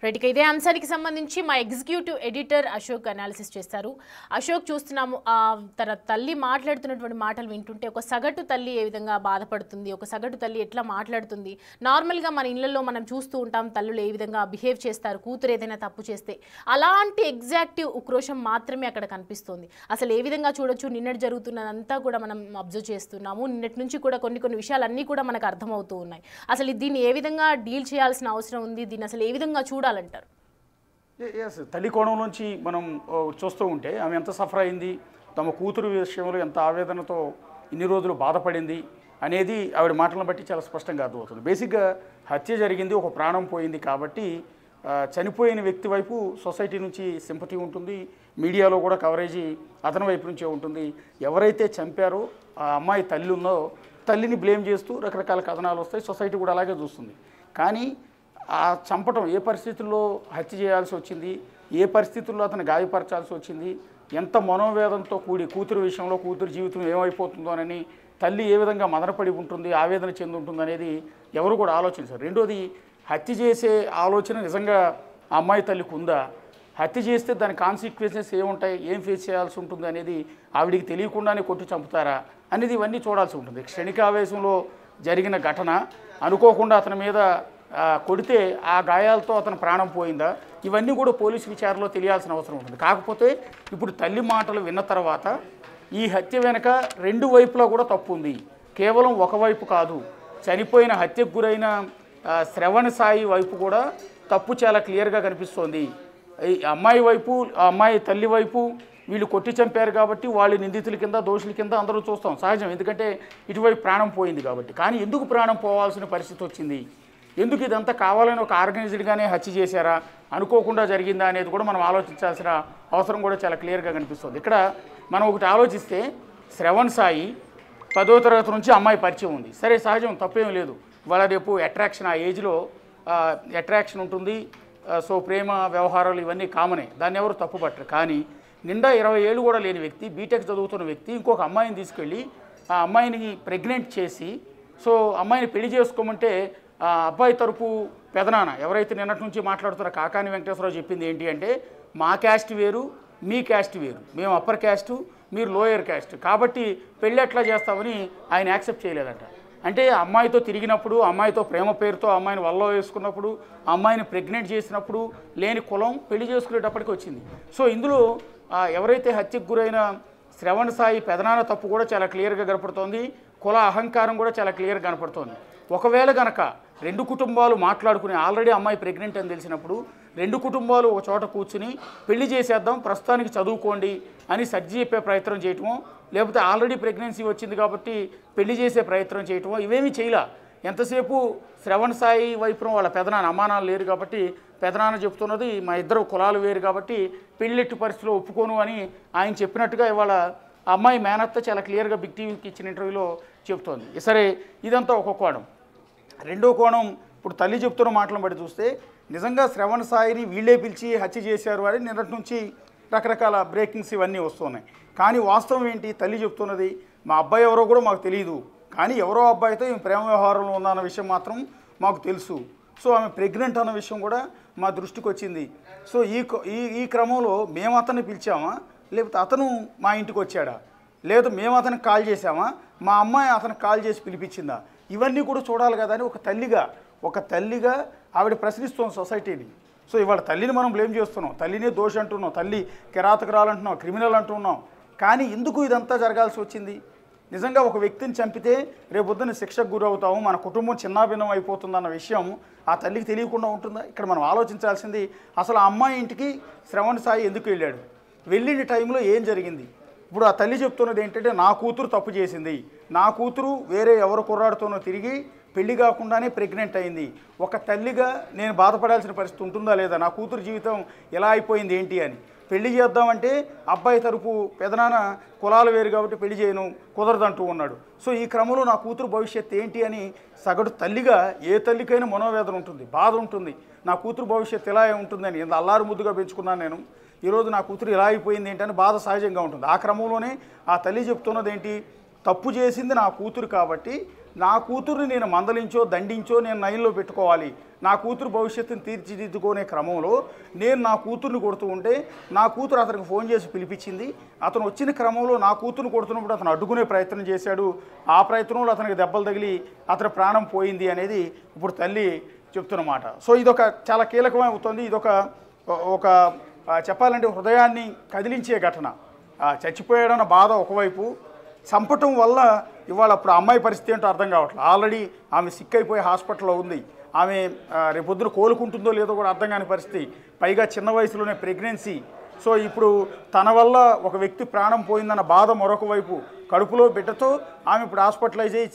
రైట్, ఇదే అంశానికి సంబంధించి మా ఎగ్జిక్యూటివ్ ఎడిటర్ అశోక్ అనాలిసిస్ చేస్తారు. అశోక్, చూస్తున్నాము తన తల్లి మాట్లాడుతున్నటువంటి మాటలు వింటుంటే ఒక సగటు తల్లి ఏ విధంగా బాధపడుతుంది, ఒక సగటు తల్లి ఎట్లా మాట్లాడుతుంది. నార్మల్గా మన ఇళ్లలో మనం చూస్తూ ఉంటాం తల్లులు ఏ విధంగా బిహేవ్ చేస్తారు కూతురు ఏదైనా తప్పు చేస్తే. అలాంటి ఎగ్జాక్టివ్ ఉక్రోషం మాత్రమే అక్కడ కనిపిస్తుంది. అసలు ఏ విధంగా చూడొచ్చు, నిన్నటి జరుగుతున్నదంతా కూడా మనం అబ్జర్వ్ చేస్తున్నాము. నిన్నటి నుంచి కూడా కొన్ని విషయాలన్నీ కూడా మనకు అర్థమవుతూ ఉన్నాయి. అసలు దీన్ని ఏ విధంగా డీల్ చేయాల్సిన అవసరం ఉంది, దీన్ని అసలు ఏ విధంగా చూడాలంటారు?
తల్లి కోణం నుంచి మనం చూస్తూ ఉంటే ఆమె ఎంత సఫర్ అయింది, తమ కూతురు విషయంలో ఎంత ఆవేదనతో ఇన్ని రోజులు బాధపడింది అనేది ఆవిడ మాటలను బట్టి చాలా స్పష్టంగా అర్థమవుతుంది. బేసిక్గా హత్య జరిగింది, ఒక ప్రాణం పోయింది కాబట్టి చనిపోయిన వ్యక్తి వైపు సొసైటీ నుంచి సింపతి ఉంటుంది, మీడియాలో కూడా కవరేజీ అతని వైపు నుంచే ఉంటుంది. ఎవరైతే చంపారో ఆ అమ్మాయి తల్లి ఉందో తల్లిని బ్లేమ్ చేస్తూ రకరకాల కథనాలు వస్తాయి. సొసైటీ కూడా అలాగే చూస్తుంది. కానీ ఆ చంపటం ఏ పరిస్థితుల్లో హత్య చేయాల్సి వచ్చింది, ఏ పరిస్థితుల్లో అతను గాయపరచాల్సి వచ్చింది, ఎంత మనోవేదంతో కూడి కూతురు విషయంలో కూతురు జీవితం ఏమైపోతుందో అని తల్లి ఏ విధంగా మదనపడి ఉంటుంది, ఆవేదన చెంది ఉంటుంది అనేది ఎవరు కూడా ఆలోచించారు. రెండోది, హత్య చేసే ఆలోచన నిజంగా ఆ అమ్మాయి తల్లికి ఉందా, హత్య చేస్తే దాని కాన్సిక్వెన్సెస్ ఏముంటాయి, ఏం ఫేస్ చేయాల్సి ఉంటుంది అనేది ఆవిడికి తెలియకుండానే కొట్టి చంపుతారా అనేది ఇవన్నీ చూడాల్సి ఉంటుంది. క్షణికావేశంలో జరిగిన ఘటన, అనుకోకుండా అతని మీద కొడితే ఆ గాయాలతో అతను ప్రాణం పోయిందా, ఇవన్నీ కూడా పోలీసు విచారణలో తెలియాల్సిన అవసరం ఉంటుంది. కాకపోతే ఇప్పుడు తల్లి మాటలు విన్న తర్వాత ఈ హత్య వెనక 2 వైపులా కూడా తప్పు ఉంది, కేవలం ఒకవైపు కాదు. చనిపోయిన హత్యకు గురైన శ్రవణ్ సాయి వైపు కూడా తప్పు చాలా క్లియర్గా కనిపిస్తోంది. ఈ అమ్మాయి వైపు, ఆ అమ్మాయి తల్లి వైపు వీళ్ళు కొట్టి చంపారు కాబట్టి వాళ్ళు నిందితుల కింద, దోషుల కింద అందరూ చూస్తాం, సహజం, ఎందుకంటే ఇటువైపు ప్రాణం పోయింది కాబట్టి. కానీ ఎందుకు ప్రాణం పోవాల్సిన పరిస్థితి వచ్చింది, ఎందుకు ఇదంతా కావాలని ఒక ఆర్గనైజ్డ్గానే హత్య చేశారా, అనుకోకుండా జరిగిందా అనేది కూడా మనం ఆలోచించాల్సిన అవసరం కూడా చాలా క్లియర్గా కనిపిస్తుంది. ఇక్కడ మనం ఒకటి ఆలోచిస్తే, శ్రవణ్ సాయి 10వ తరగతి నుంచి అమ్మాయి పరిచయం ఉంది, సరే సహజం, తప్పేం లేదు. వాళ్ళ రేపు అట్రాక్షన్, ఆ ఏజ్లో అట్రాక్షన్ ఉంటుంది. సో ప్రేమ వ్యవహారాలు ఇవన్నీ కామనే, దాన్ని ఎవరు తప్పుపట్టరు. కానీ నిండా 20 ఏళ్ళు కూడా లేని వ్యక్తి, బీటెక్ చదువుతున్న వ్యక్తి ఇంకొక అమ్మాయిని తీసుకెళ్ళి ఆ అమ్మాయిని ప్రెగ్నెంట్ చేసి, సో అమ్మాయిని పెళ్లి చేసుకోమంటే అబ్బాయి తరపు పెదనాన్న ఎవరైతే నిన్నటి నుంచి మాట్లాడుతారో కాకాని వెంకటేశ్వరరావు చెప్పింది ఏంటి అంటే, మా క్యాస్ట్ వేరు, మీ క్యాస్ట్ వేరు, మేము అప్పర్ క్యాస్టు, మీరు లోయర్ క్యాస్ట్, కాబట్టి పెళ్ళి ఎట్లా చేస్తామని ఆయన యాక్సెప్ట్ చేయలేదంట. అంటే అమ్మాయితో తిరిగినప్పుడు, అమ్మాయితో ప్రేమ పేరుతో అమ్మాయిని వల్ల వేసుకున్నప్పుడు, అమ్మాయిని ప్రెగ్నెంట్ చేసినప్పుడు లేని కులం పెళ్లి చేసుకునేటప్పటికి వచ్చింది. సో ఇందులో ఎవరైతే హత్యకు గురైన శ్రవణ్ సాయి పెదనాన్న తప్పు కూడా చాలా క్లియర్గా కనపడుతోంది, కుల అహంకారం కూడా చాలా క్లియర్గా కనపడుతోంది. ఒకవేళ కనుక 2 కుటుంబాలు మాట్లాడుకుని, ఆల్రెడీ అమ్మాయి ప్రెగ్నెంట్ అని తెలిసినప్పుడు 2 కుటుంబాలు ఒక చోట కూర్చుని పెళ్లి చేసేద్దాం, ప్రస్తుతానికి చదువుకోండి అని సర్ది చెప్పే ప్రయత్నం చేయటమో, లేకపోతే ఆల్రెడీ ప్రెగ్నెన్సీ వచ్చింది కాబట్టి పెళ్లి చేసే ప్రయత్నం చేయటమో ఇవేమీ చేయలే. ఎంతసేపు శ్రవణ్ సాయి వైపున వాళ్ళ పెదనాన్న, అమ్మానాలు లేరు కాబట్టి పెదనాన్న చెప్తున్నది మా ఇద్దరు కులాలు వేరు కాబట్టి పెళ్ళెట్టు పరిస్థితిలో ఒప్పుకోను అని ఆయన చెప్పినట్టుగా ఇవాళ అమ్మాయి మేనత్త చాలా క్లియర్గా బిగ్ టీవీకి ఇచ్చిన ఇంటర్వ్యూలో చెప్తోంది. సరే, ఇదంతా ఒక కోణం. రెండో కోణం, ఇప్పుడు తల్లి చెప్తున్న మాటలను బట్టి చూస్తే నిజంగా శ్రవణ్ సాయిని వీళ్ళే పిలిచి హత్య చేశారు అని నిన్నటి నుంచి రకరకాల బ్రేకింగ్స్ ఇవన్నీ వస్తున్నాయి. కానీ వాస్తవం ఏంటి, తల్లి చెప్తున్నది, మా అబ్బాయి ఎవరో కూడా మాకు తెలియదు, కానీ ఎవరో అబ్బాయితో ఈమె ప్రేమ వ్యవహారంలో ఉందన్న విషయం మాత్రం మాకు తెలుసు. సో ఆమె ప్రెగ్నెంట్ అన్న విషయం కూడా మా దృష్టికి వచ్చింది. సో ఈ క్రమంలో మేము అతన్ని పిలిచామా, లేకపోతే అతను మా ఇంటికి వచ్చాడా, లేదు మేము అతనికి కాల్ చేసామా, మా అమ్మాయి అతనికి కాల్ చేసి పిలిపించిందా, ఇవన్నీ కూడా చూడాలి కదా అని ఒక తల్లిగా ఆవిడ ప్రశ్నిస్తాం సొసైటీని. సో ఇవాళ తల్లిని మనం బ్లేమ్ చేస్తున్నాం, తల్లినే దోషి అంటున్నాం, తల్లి కిరాతకురాలు అంటున్నాం, క్రిమినల్ అంటున్నాం. కానీ ఎందుకు ఇదంతా జరగాల్సి వచ్చింది? నిజంగా ఒక వ్యక్తిని చంపితే రేపొద్దున శిక్షకు గురవుతాము, మన కుటుంబం చిన్నాభిన్నం అయిపోతుందన్న విషయం ఆ తల్లికి తెలియకుండా ఉంటుందా? ఇక్కడ మనం ఆలోచించాల్సింది అసలు ఆ అమ్మాయి ఇంటికి శ్రవణ్ సాయి ఎందుకు వెళ్ళాడు, వెళ్ళిన టైంలో ఏం జరిగింది. ఇప్పుడు ఆ తల్లి చెప్తున్నది ఏంటంటే నా కూతురు తప్పు చేసింది, నా కూతురు వేరే ఎవరు కుర్రాడుతోనో తిరిగి పెళ్లి కాకుండానే ప్రెగ్నెంట్ అయింది. ఒక తల్లిగా నేను బాధపడాల్సిన పరిస్థితి ఉంటుందా లేదా, నా కూతురు జీవితం ఎలా అయిపోయింది ఏంటి అని. పెళ్లి చేద్దామంటే అబ్బాయి తరపు పెదనాన్న కులాలు వేరు కాబట్టి పెళ్లి చేయను, కుదరదంటూ ఉన్నాడు. సో ఈ క్రమంలో నా కూతురు భవిష్యత్తు ఏంటి అని సగటు తల్లిగా ఏ తల్లికైనా మనోవేదన ఉంటుంది, బాధ ఉంటుంది. నా కూతురు భవిష్యత్తు ఎలా ఉంటుందని ఎంత అల్లారు ముద్దుగా పెంచుకున్నాను నేను, ఈరోజు నా కూతురు ఇలా అయిపోయింది ఏంటని బాధ సహజంగా ఉంటుంది. ఆ క్రమంలోనే ఆ తల్లి చెప్తున్నది ఏంటి, తప్పు చేసింది నా కూతురు కాబట్టి నా కూతుర్ని నేను మందలించో దండించో నేను నైన్లో పెట్టుకోవాలి, నా కూతురు భవిష్యత్తుని తీర్చిదిద్దుకునే క్రమంలో నేను నా కూతుర్ని కొడుతూ ఉంటే నా కూతురు అతనికి ఫోన్ చేసి పిలిపించింది. అతను వచ్చిన క్రమంలో నా కూతురుని కొడుతున్నప్పుడు అతను అడ్డుకునే ప్రయత్నం చేశాడు, ఆ ప్రయత్నంలో అతనికి దెబ్బలు తగిలి అతని ప్రాణం పోయింది అనేది ఇప్పుడు తల్లి చెప్తున్నమాట. సో ఇదొక చాలా కీలకమై అవుతుంది. ఇదొక చెప్పాలంటే హృదయాన్ని కదిలించే ఘటన. చచ్చిపోయాడన్న బాధ ఒకవైపు, చంపటం వల్ల ఇవాళ అప్పుడు అమ్మాయి పరిస్థితి ఏంటో అర్థం కావట్లేదు. ఆల్రెడీ ఆమె సిక్ అయిపోయి హాస్పిటల్లో ఉంది, ఆమె రేపొద్దున కోలుకుంటుందో లేదో కూడా అర్థం కాని పరిస్థితి, పైగా చిన్న వయసులోనే ప్రెగ్నెన్సీ. సో ఇప్పుడు తన వల్ల ఒక వ్యక్తి ప్రాణం పోయిందన్న బాధ మరొక వైపు, కడుపులో బిడ్డతో ఆమె ఇప్పుడు హాస్పిటలైజ్ అయ్యి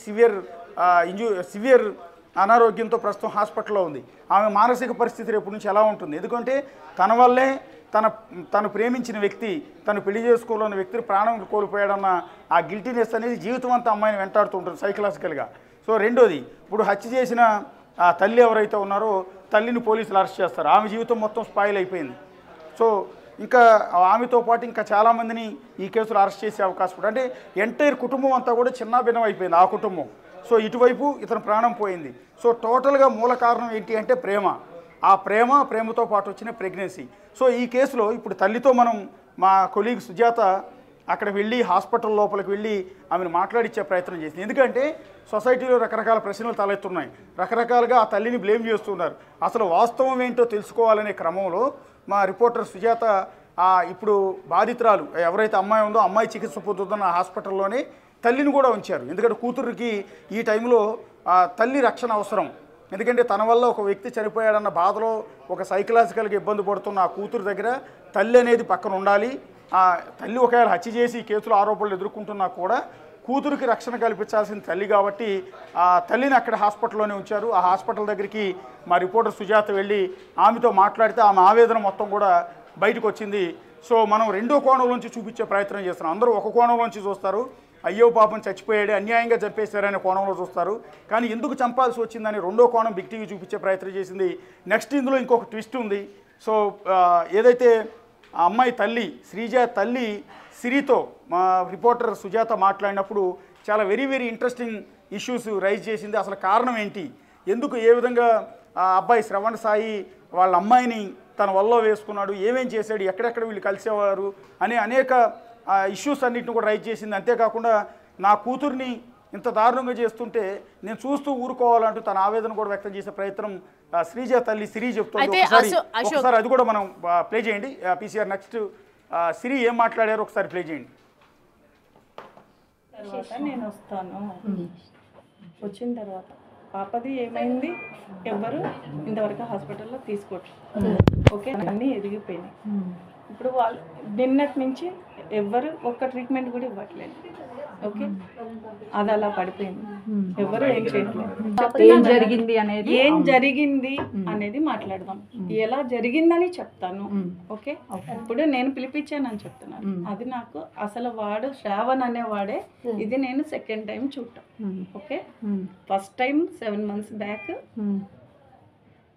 సివియర్ అనారోగ్యంతో ప్రస్తుతం హాస్పిటల్లో ఉంది. ఆమె మానసిక పరిస్థితి రేపు నుంచి ఎలా ఉంటుంది? ఎందుకంటే తన వల్లే తను ప్రేమించిన వ్యక్తి, తను పెళ్లి చేసుకోవాలన్న వ్యక్తిని ప్రాణం కోల్పోయాడన్న ఆ గిల్టీనెస్ అనేది జీవితం అంతా అమ్మాయిని వెంటాడుతూ ఉంటుంది సైకలాజికల్గా. సో రెండోది, ఇప్పుడు హత్య చేసిన ఆ తల్లి ఎవరైతే ఉన్నారో తల్లిని పోలీసులు అరెస్ట్ చేస్తారు, ఆమె జీవితం మొత్తం స్పాయిల్ అయిపోయింది. సో ఇంకా ఆమెతో పాటు ఇంకా చాలామందిని ఈ కేసులో అరెస్ట్ చేసే అవకాశం ఉంటుంది. అంటే ఎంటైర్ కుటుంబం అంతా కూడా చిన్నాభిన్నం అయిపోయింది ఆ కుటుంబం. సో ఇటువైపు ఇతను ప్రాణం పోయింది. సో టోటల్గా మూల కారణం ఏంటి అంటే ప్రేమ. ఆ ప్రేమతో పాటు వచ్చిన ప్రెగ్నెన్సీ. సో ఈ కేసులో ఇప్పుడు తల్లితో మనం మా కొలీగ్ సుజాత అక్కడ వెళ్ళి హాస్పిటల్ లోపలికి వెళ్ళి ఆమెను మాట్లాడించే ప్రయత్నం చేసింది. ఎందుకంటే సొసైటీలో రకరకాల ప్రశ్నలు తలెత్తున్నాయి, రకరకాలుగా ఆ తల్లిని బ్లేమ్ చేస్తున్నారు. అసలు వాస్తవం ఏంటో తెలుసుకోవాలనే క్రమంలో మా రిపోర్టర్ సుజాత ఇప్పుడు బాధితురాలు ఎవరైతే అమ్మాయి ఉందో అమ్మాయి చికిత్స పొందుతున్న హాస్పిటల్లోనే తల్లిని కూడా ఉంచారు. ఎందుకంటే కూతురికి ఈ టైంలో తల్లి రక్షణ అవసరం. ఎందుకంటే తన వల్ల ఒక వ్యక్తి చనిపోయాడన్న బాధలో ఒక సైకలాజికల్గా ఇబ్బంది పడుతున్న ఆ కూతురు దగ్గర తల్లి అనేది పక్కన ఉండాలి. ఆ తల్లి ఒకవేళ హత్య చేసి కేసులు ఆరోపణలు ఎదుర్కొంటున్నా కూడా కూతురికి రక్షణ కల్పించాల్సిన తల్లి కాబట్టి ఆ తల్లిని అక్కడ హాస్పిటల్లోనే ఉంచారు. ఆ హాస్పిటల్ దగ్గరికి మా రిపోర్టర్ సుజాత వెళ్ళి ఆమెతో మాట్లాడితే ఆమె ఆవేదన మొత్తం కూడా బయటకు వచ్చింది. సో మనం రెండో కోణంలోంచి చూపించే ప్రయత్నం చేస్తున్నాం. అందరూ ఒక కోణంలోంచి చూస్తారు, అయ్యో పాపం చచ్చిపోయాడు అన్యాయంగా చంపేశారనే కోణంలో చూస్తారు. కానీ ఎందుకు చంపాల్సి వచ్చిందని రెండో కోణం బిగ్ టీవీ చూపించే ప్రయత్నం చేసింది. నెక్స్ట్ ఇందులో ఇంకొక ట్విస్ట్ ఉంది. సో ఏదైతే ఆ అమ్మాయి తల్లి శ్రీజ తల్లి సిరితో మా రిపోర్టర్ సుజాత మాట్లాడినప్పుడు చాలా వెరీ ఇంట్రెస్టింగ్ ఇష్యూస్ రైజ్ చేసింది. అసలు కారణం ఏంటి, ఎందుకు ఏ విధంగా ఆ అబ్బాయి శ్రవణ్ సాయి వాళ్ళ అమ్మాయిని తన వల్ల వేసుకున్నాడు, ఏమేం చేశాడు, ఎక్కడెక్కడ వీళ్ళు కలిసేవారు అనే అనేక ఇష్యూస్ అన్నింటిని కూడా రైజ్ చేసింది. అంతేకాకుండా నా కూతుర్ని ఇంత దారుణంగా చేస్తుంటే నేను చూస్తూ ఊరుకోవాలంటూ తన ఆవేదన కూడా వ్యక్తం చేసే ప్రయత్నం శ్రీజ తల్లి సిరి చెప్తుంది. ఒకసారి అది కూడా మనం ప్లే చేయండి. పీసీఆర్ నెక్స్ట్ సిరి ఏం మాట్లాడారో ఒకసారి ప్లే చేయండి.
తర్వాత నేను వస్తాను, వచ్చిన తర్వాత పాపది ఏమైంది ఎవ్వరు ఇంతవరకు హాస్పిటల్లో తీసుకోవచ్చు. ఓకే, అన్నీ ఎదిగిపోయినాయి. ఇప్పుడు వాళ్ళు నిన్నటి నుంచి ఎవ్వరు ఒక్క ట్రీట్మెంట్ కూడా ఇవ్వట్లేదు. ఓకే, అది అలా పడిపోయింది, ఎవరు ఏం చేయట్లేదు. ఏం జరిగింది అనేది మాట్లాడదాం, ఎలా జరిగిందని చెప్తాను. ఓకే, ఇప్పుడు నేను పిలిపించానని చెప్తున్నాను. అది నాకు అసలు వాడు శ్రావణ్ అనేవాడే, ఇది నేను సెకండ్ టైం చూడటం. Okay, first time 7 months back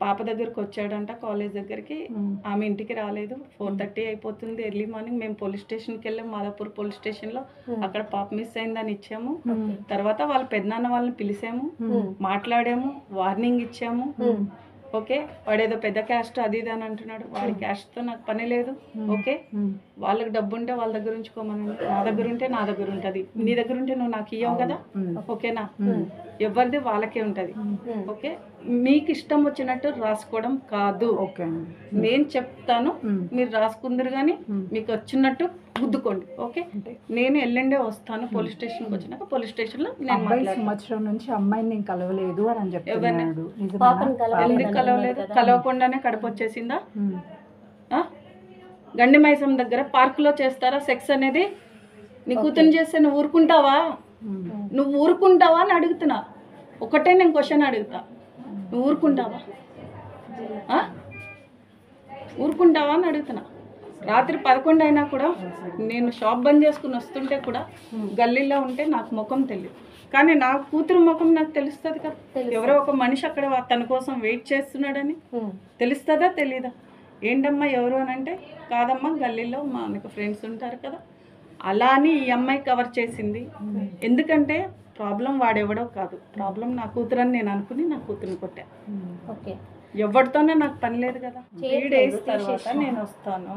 పాప దగ్గరికి వచ్చాడంట కాలేజ్ దగ్గరికి. ఆమె ఇంటికి రాలేదు. 4:30 అయిపోతుంది, ఎర్లీ మార్నింగ్. మేము పోలీస్ స్టేషన్కి వెళ్ళాము, మాదాపూర్ పోలీస్ స్టేషన్లో. అక్కడ పాప మిస్ అయిందని ఇచ్చాము. తర్వాత వాళ్ళ పెద్దనాన్న వాళ్ళని పిలిచాము, మాట్లాడాము, వార్నింగ్ ఇచ్చాము. ఓకే, వాడేదో పెద్ద క్యాస్ట్ అది ఇది అని అంటున్నాడు. వాడి క్యాస్ట్తో నాకు పని లేదు. ఓకే, వాళ్ళకి డబ్బు ఉంటే వాళ్ళ దగ్గర ఉంచుకోమనండి, నా దగ్గర ఉంటే నా దగ్గర ఉంటుంది. నీ దగ్గర ఉంటే నువ్వు నాకు ఇవ్వవు కదా. ఓకేనా, ఎవరిది వాళ్ళకే ఉంటుంది. ఓకే, మీకు ఇష్టం వచ్చినట్టు రాసుకోవడం కాదు. ఓకే, నేను చెప్తాను, మీరు రాసుకుందరు కానీ మీకు వచ్చినట్టు గుద్దుకోండి. ఓకే, నేను ఎల్లుండే వస్తాను పోలీస్ స్టేషన్కి. వచ్చినాక పోలీస్ స్టేషన్లో నేను
సంవత్సరం నుంచి అమ్మాయిని నేను కలవలేదు అని చెప్తున్నాడు.
ఎందుకు కలవలేదు? కలవకుండానే కడుపు వచ్చేసిందా? గండి మైసం దగ్గర పార్కులో చేస్తారా సెక్స్ అనేది? నీ కూతురు చేస్తే నువ్వు ఊరుకుంటావా? నువ్వు ఊరుకుంటావా అని అడుగుతున్నా. ఒకటే నేను క్వశ్చన్ అడుగుతా, నువ్వు ఊరుకుంటావా? ఊరుకుంటావా అని అడుగుతున్నా. రాత్రి 11 అయినా కూడా నేను షాప్ బంద్ చేసుకుని వస్తుంటే కూడా గల్లీలో ఉంటే నాకు ముఖం తెలియదు, కానీ నా కూతురు ముఖం నాకు తెలుస్తుంది కదా. ఎవరో ఒక మనిషి అక్కడ తన కోసం వెయిట్ చేస్తున్నాడని తెలుస్తుందా తెలీదా? ఏంటమ్మా ఎవరు అని అంటే, కాదమ్మా గల్లీలో మనకు ఫ్రెండ్స్ ఉంటారు కదా. అలా అని ఈ అమ్మాయి కవర్ చేసింది. ఎందుకంటే ప్రాబ్లం వాడెవడో కాదు, ప్రాబ్లం నా కూతురు అని నేను అనుకుని నా కూతురుని కొట్టా. ఓకే, ఎవరితోనే నాకు పని లేదు కదా. 3 days తర్వాత నేను వస్తాను.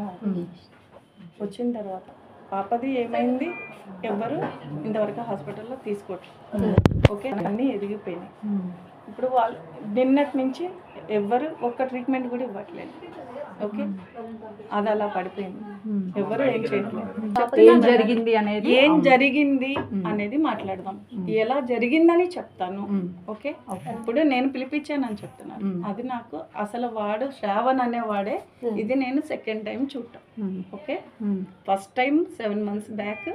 వచ్చిన తర్వాత పాపది ఏమైంది ఎవరు ఇంతవరకు హాస్పిటల్లో తీసుకోవట్లేదు. ఓకే, అన్నీ ఎదిగిపోయినాయి. ఇప్పుడు వాళ్ళు నిన్నటి నుంచి ఎవరు ఒక్క ట్రీట్మెంట్ కూడా ఇవ్వట్లేదు. ఓకే, అది అలా పడిపోయింది. ఎవరు ఏం చేయట్లేదు.
ఏం జరిగింది
అనేది మాట్లాడదాం. ఎలా జరిగిందని చెప్తాను. ఓకే, ఇప్పుడు నేను పిలిపించానని చెప్తున్నాను. అది నాకు అసలు వాడు శ్రావణ్ అనేవాడే. ఇది నేను సెకండ్ టైం చూడటం. Okay, first time 7 months back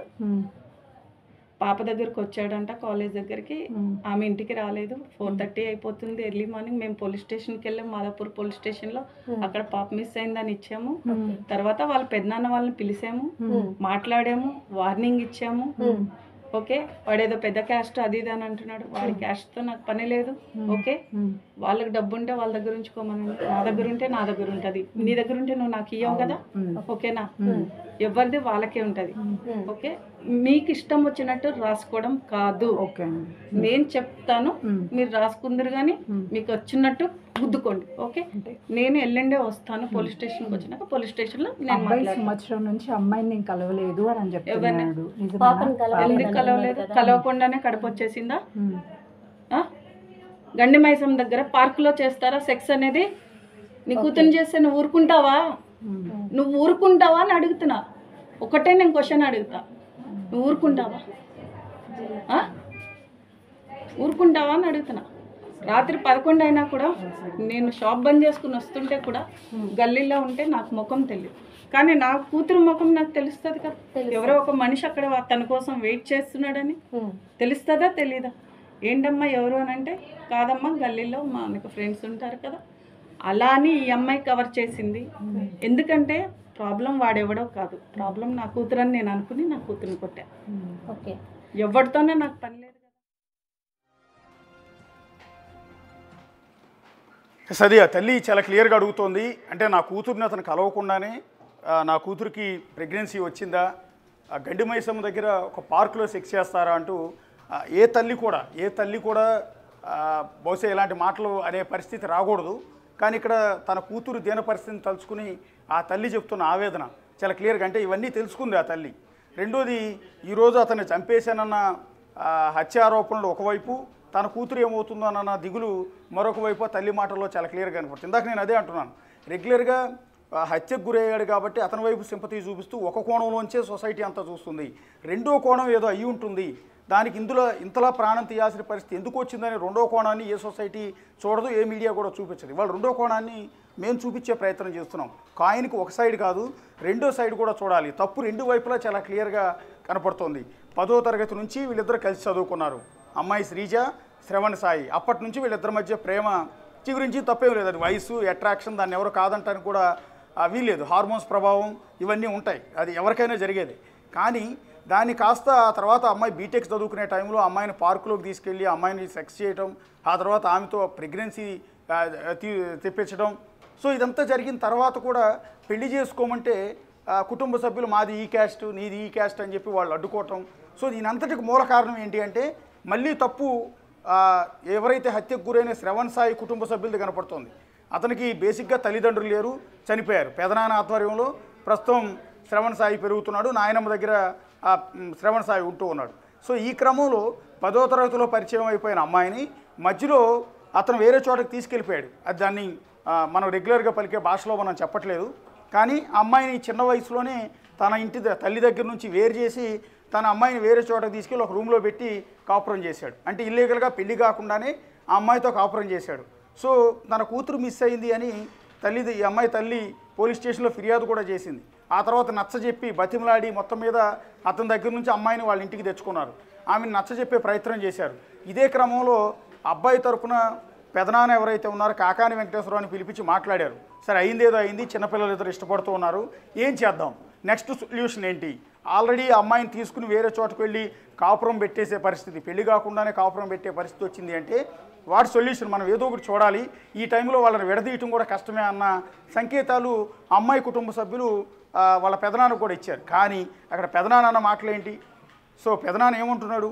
పాప దగ్గరికి వచ్చాడంట కాలేజ్ దగ్గరికి. ఆమె ఇంటికి రాలేదు. 4:30 అయిపోతుంది, ఎర్లీ మార్నింగ్. మేము పోలీస్ స్టేషన్కి వెళ్ళాము, మాదాపూర్ పోలీస్ స్టేషన్లో. అక్కడ పాప మిస్ అయిందని ఇచ్చాము. తర్వాత వాళ్ళ పెద్దనాన్న వాళ్ళని పిలిచాము, మాట్లాడాము, వార్నింగ్ ఇచ్చాము. ఓకే, వాడేదో పెద్ద క్యాస్ట్ అది ఇది అని అంటున్నాడు. వాడి క్యాస్ట్తో నాకు పని లేదు. ఓకే, వాళ్ళకి డబ్బు ఉంటే వాళ్ళ దగ్గర ఉంచుకోమనండి, నా దగ్గర ఉంటే నా దగ్గర ఉంటుంది. నీ దగ్గర ఉంటే నువ్వు నాకు ఇవ్వవు కదా. ఓకేనా, ఎవరిది వాళ్ళకే ఉంటుంది. ఓకే, మీకు ఇష్టం వచ్చినట్టు రాసుకోవడం కాదు. ఓకే, నేను చెప్తాను, మీరు రాసుకుందరు కానీ మీకు వచ్చినట్టు గుద్దుకోండి. ఓకే, నేను ఎల్లుండే వస్తాను పోలీస్ స్టేషన్కి. వచ్చినాక పోలీస్ స్టేషన్లో నేను
సంవత్సరం నుంచి అమ్మాయిని నేను కలవలేదు అని చెప్తున్నాడు.
ఎందుకు కలవలేదు? కలవకుండానే కడుపు వచ్చేసిందా? గండి మైసం దగ్గర పార్కులో చేస్తారా సెక్స్ అనేది? నీ కూతురు చేస్తే నువ్వు ఊరుకుంటావా? నువ్వు ఊరుకుంటావా అని అడుగుతున్నా. ఒకటే నేను క్వశ్చన్ అడుగుతా, నువ్వు ఊరుకుంటావా? ఊరుకుంటావా అని అడుగుతున్నా. రాత్రి 11 అయినా కూడా నేను షాప్ బంద్ చేసుకుని వస్తుంటే కూడా గల్లీలో ఉంటే నాకు ముఖం తెలియదు, కానీ నా కూతురు ముఖం నాకు తెలుస్తుంది కదా. ఎవరో ఒక మనిషి అక్కడ తన కోసం వెయిట్ చేస్తున్నాడని తెలుస్తుందా తెలీదా? ఏంటమ్మా ఎవరు అని అంటే, కాదమ్మా గల్లీలో మనకు ఫ్రెండ్స్ ఉంటారు కదా. అలా అని ఈ అమ్మాయి కవర్ చేసింది. ఎందుకంటే ప్రాబ్లం వాడెవడో కాదు, ప్రాబ్లం నా కూతురు అని నేను అనుకుని నా కూతురుని కొట్టా. ఓకే, ఎవరితోనే నాకు పని లేదు.
సది ఆ తల్లి చాలా క్లియర్గా అడుగుతోంది. అంటే నా కూతుర్ని అతను కలవకుండానే నా కూతురికి ప్రెగ్నెన్సీ వచ్చిందా, గండి మైసమ్మ దగ్గర ఒక పార్కులో సెక్స్ చేస్తారా అంటూ ఏ తల్లి కూడా బహుశా ఇలాంటి మాటలు అనే పరిస్థితి రాకూడదు. కానీ ఇక్కడ తన కూతురు దీన పరిస్థితిని తలుచుకుని ఆ తల్లి చెప్తున్న ఆవేదన చాలా క్లియర్గా, అంటే ఇవన్నీ తెలుసుకుంది ఆ తల్లి. రెండోది, ఈరోజు అతన్ని చంపేశానన్న హత్య ఆరోపణలు ఒకవైపు, తన కూతురు ఏమవుతుందో అన్న దిగులు మరొక వైపు తల్లి మాటల్లో చాలా క్లియర్గా కనపడుతుంది. ఇందాక నేను అదే అంటున్నాను, రెగ్యులర్గా హత్యకు గురయ్యాడు కాబట్టి అతని వైపు సింపతి చూపిస్తూ ఒక కోణంలోంచే సొసైటీ అంతా చూస్తుంది. రెండో కోణం ఏదో అయ్యి ఉంటుంది, దానికి ఇంతలా ప్రాణం తీయాల్సిన పరిస్థితి ఎందుకు వచ్చిందని రెండో కోణాన్ని ఏ సొసైటీ చూడదు, ఏ మీడియా కూడా చూపించదు. ఇవాళ రెండో కోణాన్ని మేము చూపించే ప్రయత్నం చేస్తున్నాం. కాయిన్కి ఒక సైడ్ కాదు, రెండో సైడ్ కూడా చూడాలి. తప్పు రెండు వైపులా చాలా క్లియర్గా కనపడుతోంది. 10వ తరగతి నుంచి వీళ్ళిద్దరు కలిసి చదువుకున్నారు. అమ్మాయి శ్రీజ, శ్రవణ్ సాయి. అప్పటి నుంచి వీళ్ళిద్దరి మధ్య ప్రేమ గురించి తప్పేం లేదు. అది వయసు, అట్రాక్షన్, దాన్ని ఎవరు కాదంటానికి కూడా వీల్లేదు. హార్మోన్స్ ప్రభావం ఇవన్నీ ఉంటాయి, అది ఎవరికైనా జరిగేది. కానీ దాన్ని కాస్త ఆ తర్వాత అమ్మాయి బీటెక్ చదువుకునే టైంలో అమ్మాయిని పార్కులోకి తీసుకెళ్ళి అమ్మాయిని సెక్స్ చేయటం, ఆ తర్వాత ఆమెతో ప్రెగ్నెన్సీ తెప్పించడం. సో ఇదంతా జరిగిన తర్వాత కూడా పెళ్లి చేసుకోమంటే కుటుంబ సభ్యులు మాది ఈ క్యాస్ట్ నీది ఈ క్యాస్ట్ అని చెప్పి వాళ్ళు అడ్డుకోవటం. సో దీనంతటికి మూల కారణం ఏంటి అంటే మళ్ళీ తప్పు ఎవరైతే హత్యకు గురైన శ్రవణ్ సాయి కుటుంబ సభ్యులది కనపడుతోంది. అతనికి బేసిక్గా తల్లిదండ్రులు లేరు, చనిపోయారు. పెదనాన్న ఆధ్వర్యంలో ప్రస్తుతం శ్రవణ్ సాయి పెరుగుతున్నాడు, నాయనమ్మ దగ్గర శ్రవణ్ సాయి ఉంటూ ఉన్నాడు. సో ఈ క్రమంలో 10వ తరగతిలో పరిచయం అయిపోయిన అమ్మాయిని మధ్యలో అతను వేరే చోటకి తీసుకెళ్ళిపోయాడు. అది దాన్ని మనం రెగ్యులర్గా పలికే భాషలో మనం చెప్పట్లేదు. కానీ ఆ అమ్మాయిని చిన్న వయసులోనే తన ఇంటి తల్లి దగ్గర నుంచి వేరు చేసి తన అమ్మాయిని వేరే చోటకి తీసుకెళ్ళి ఒక రూమ్లో పెట్టి కాపురం చేశాడు. అంటే ఇల్లీగల్గా పెళ్లి కాకుండానే ఆ అమ్మాయితో కాపురం చేశాడు. సో తన కూతురు మిస్ అయింది అని ఈ అమ్మాయి తల్లి పోలీస్ స్టేషన్లో ఫిర్యాదు కూడా చేసింది. ఆ తర్వాత నచ్చజెప్పి బతిమలాడి మొత్తం మీద అతని దగ్గర నుంచి అమ్మాయిని వాళ్ళ ఇంటికి తెచ్చుకున్నారు. ఆమెను నచ్చజెప్పే ప్రయత్నం చేశారు. ఇదే క్రమంలో అబ్బాయి తరపున పెదనాన్న ఎవరైతే ఉన్నారో కాకాని వెంకటేశ్వరరావుని పిలిపించి మాట్లాడారు. సరే అయిందేదో అయింది, చిన్నపిల్లలు ఇద్దరు ఇష్టపడుతూ ఉన్నారు, ఏం చేద్దాం, నెక్స్ట్ సొల్యూషన్ ఏంటి? ఆల్రెడీ అమ్మాయిని తీసుకుని వేరే చోటుకు వెళ్ళి కాపురం పెట్టేసే పరిస్థితి, పెళ్లి కాకుండానే కాపురం పెట్టే పరిస్థితి వచ్చింది అంటే వాటి సొల్యూషన్ మనం ఏదో ఒకటి చూడాలి. ఈ టైంలో వాళ్ళని విడదీయటం కూడా కష్టమే అన్న సంకేతాలు అమ్మాయి కుటుంబ సభ్యులు వాళ్ళ పెదనాన్న కూడా ఇచ్చారు. కానీ అక్కడ పెదనాన్న అన్న మాటలేంటి? సో పెదనాన్న ఏమంటున్నాడు?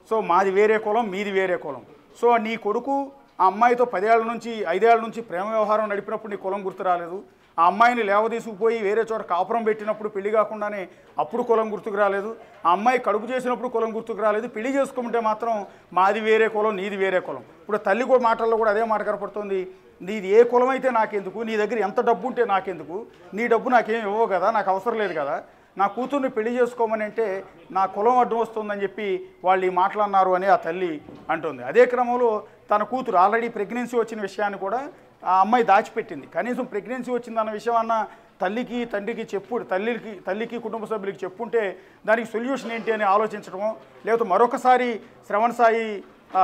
సో మాది వేరే కులం, మీది వేరే కులం. సో నీ కొడుకు ఆ అమ్మాయితో 5 ఏళ్ల నుంచి 5 ఏళ్ల నుంచి ప్రేమ వ్యవహారం నడిపినప్పుడు నీ కులం గుర్తు రాలేదు. ఆ అమ్మాయిని లేవదీసుకుపోయి వేరే చోట కాపురం పెట్టినప్పుడు పెళ్లి కాకుండానే అప్పుడు కులం గుర్తుకు రాలేదు. ఆ అమ్మాయి కడుపు చేసినప్పుడు కులం గుర్తుకు రాలేదు. పెళ్లి చేసుకుంటే మాత్రం మాది వేరే కులం, నీది వేరే కులం. ఇప్పుడు తల్లి కూడా మాటల్లో కూడా అదే మాట కనపడుతుంది. నీది ఏ కులం అయితే నాకెందుకు, నీ దగ్గర ఎంత డబ్బు ఉంటే నాకెందుకు, నీ డబ్బు నాకేం ఇవ్వవు కదా, నాకు అవసరం లేదు కదా, నా కూతుర్ని పెళ్లి చేసుకోమని అంటే నా కులం అడ్డం వస్తుందని చెప్పి వాళ్ళు ఈ మాటలన్నారు అని ఆ తల్లి అంటుంది. అదే క్రమంలో తన కూతురు ఆల్రెడీ ప్రెగ్నెన్సీ వచ్చిన విషయాన్ని కూడా ఆ అమ్మాయి దాచిపెట్టింది. కనీసం ప్రెగ్నెన్సీ వచ్చిందన్న విషయం అన్న తల్లికి తండ్రికి తల్లికి కుటుంబ సభ్యులకి చెప్పుంటే దానికి సొల్యూషన్ ఏంటి అని ఆలోచించడమో, లేకపోతే మరొకసారి శ్రవణ్ సాయి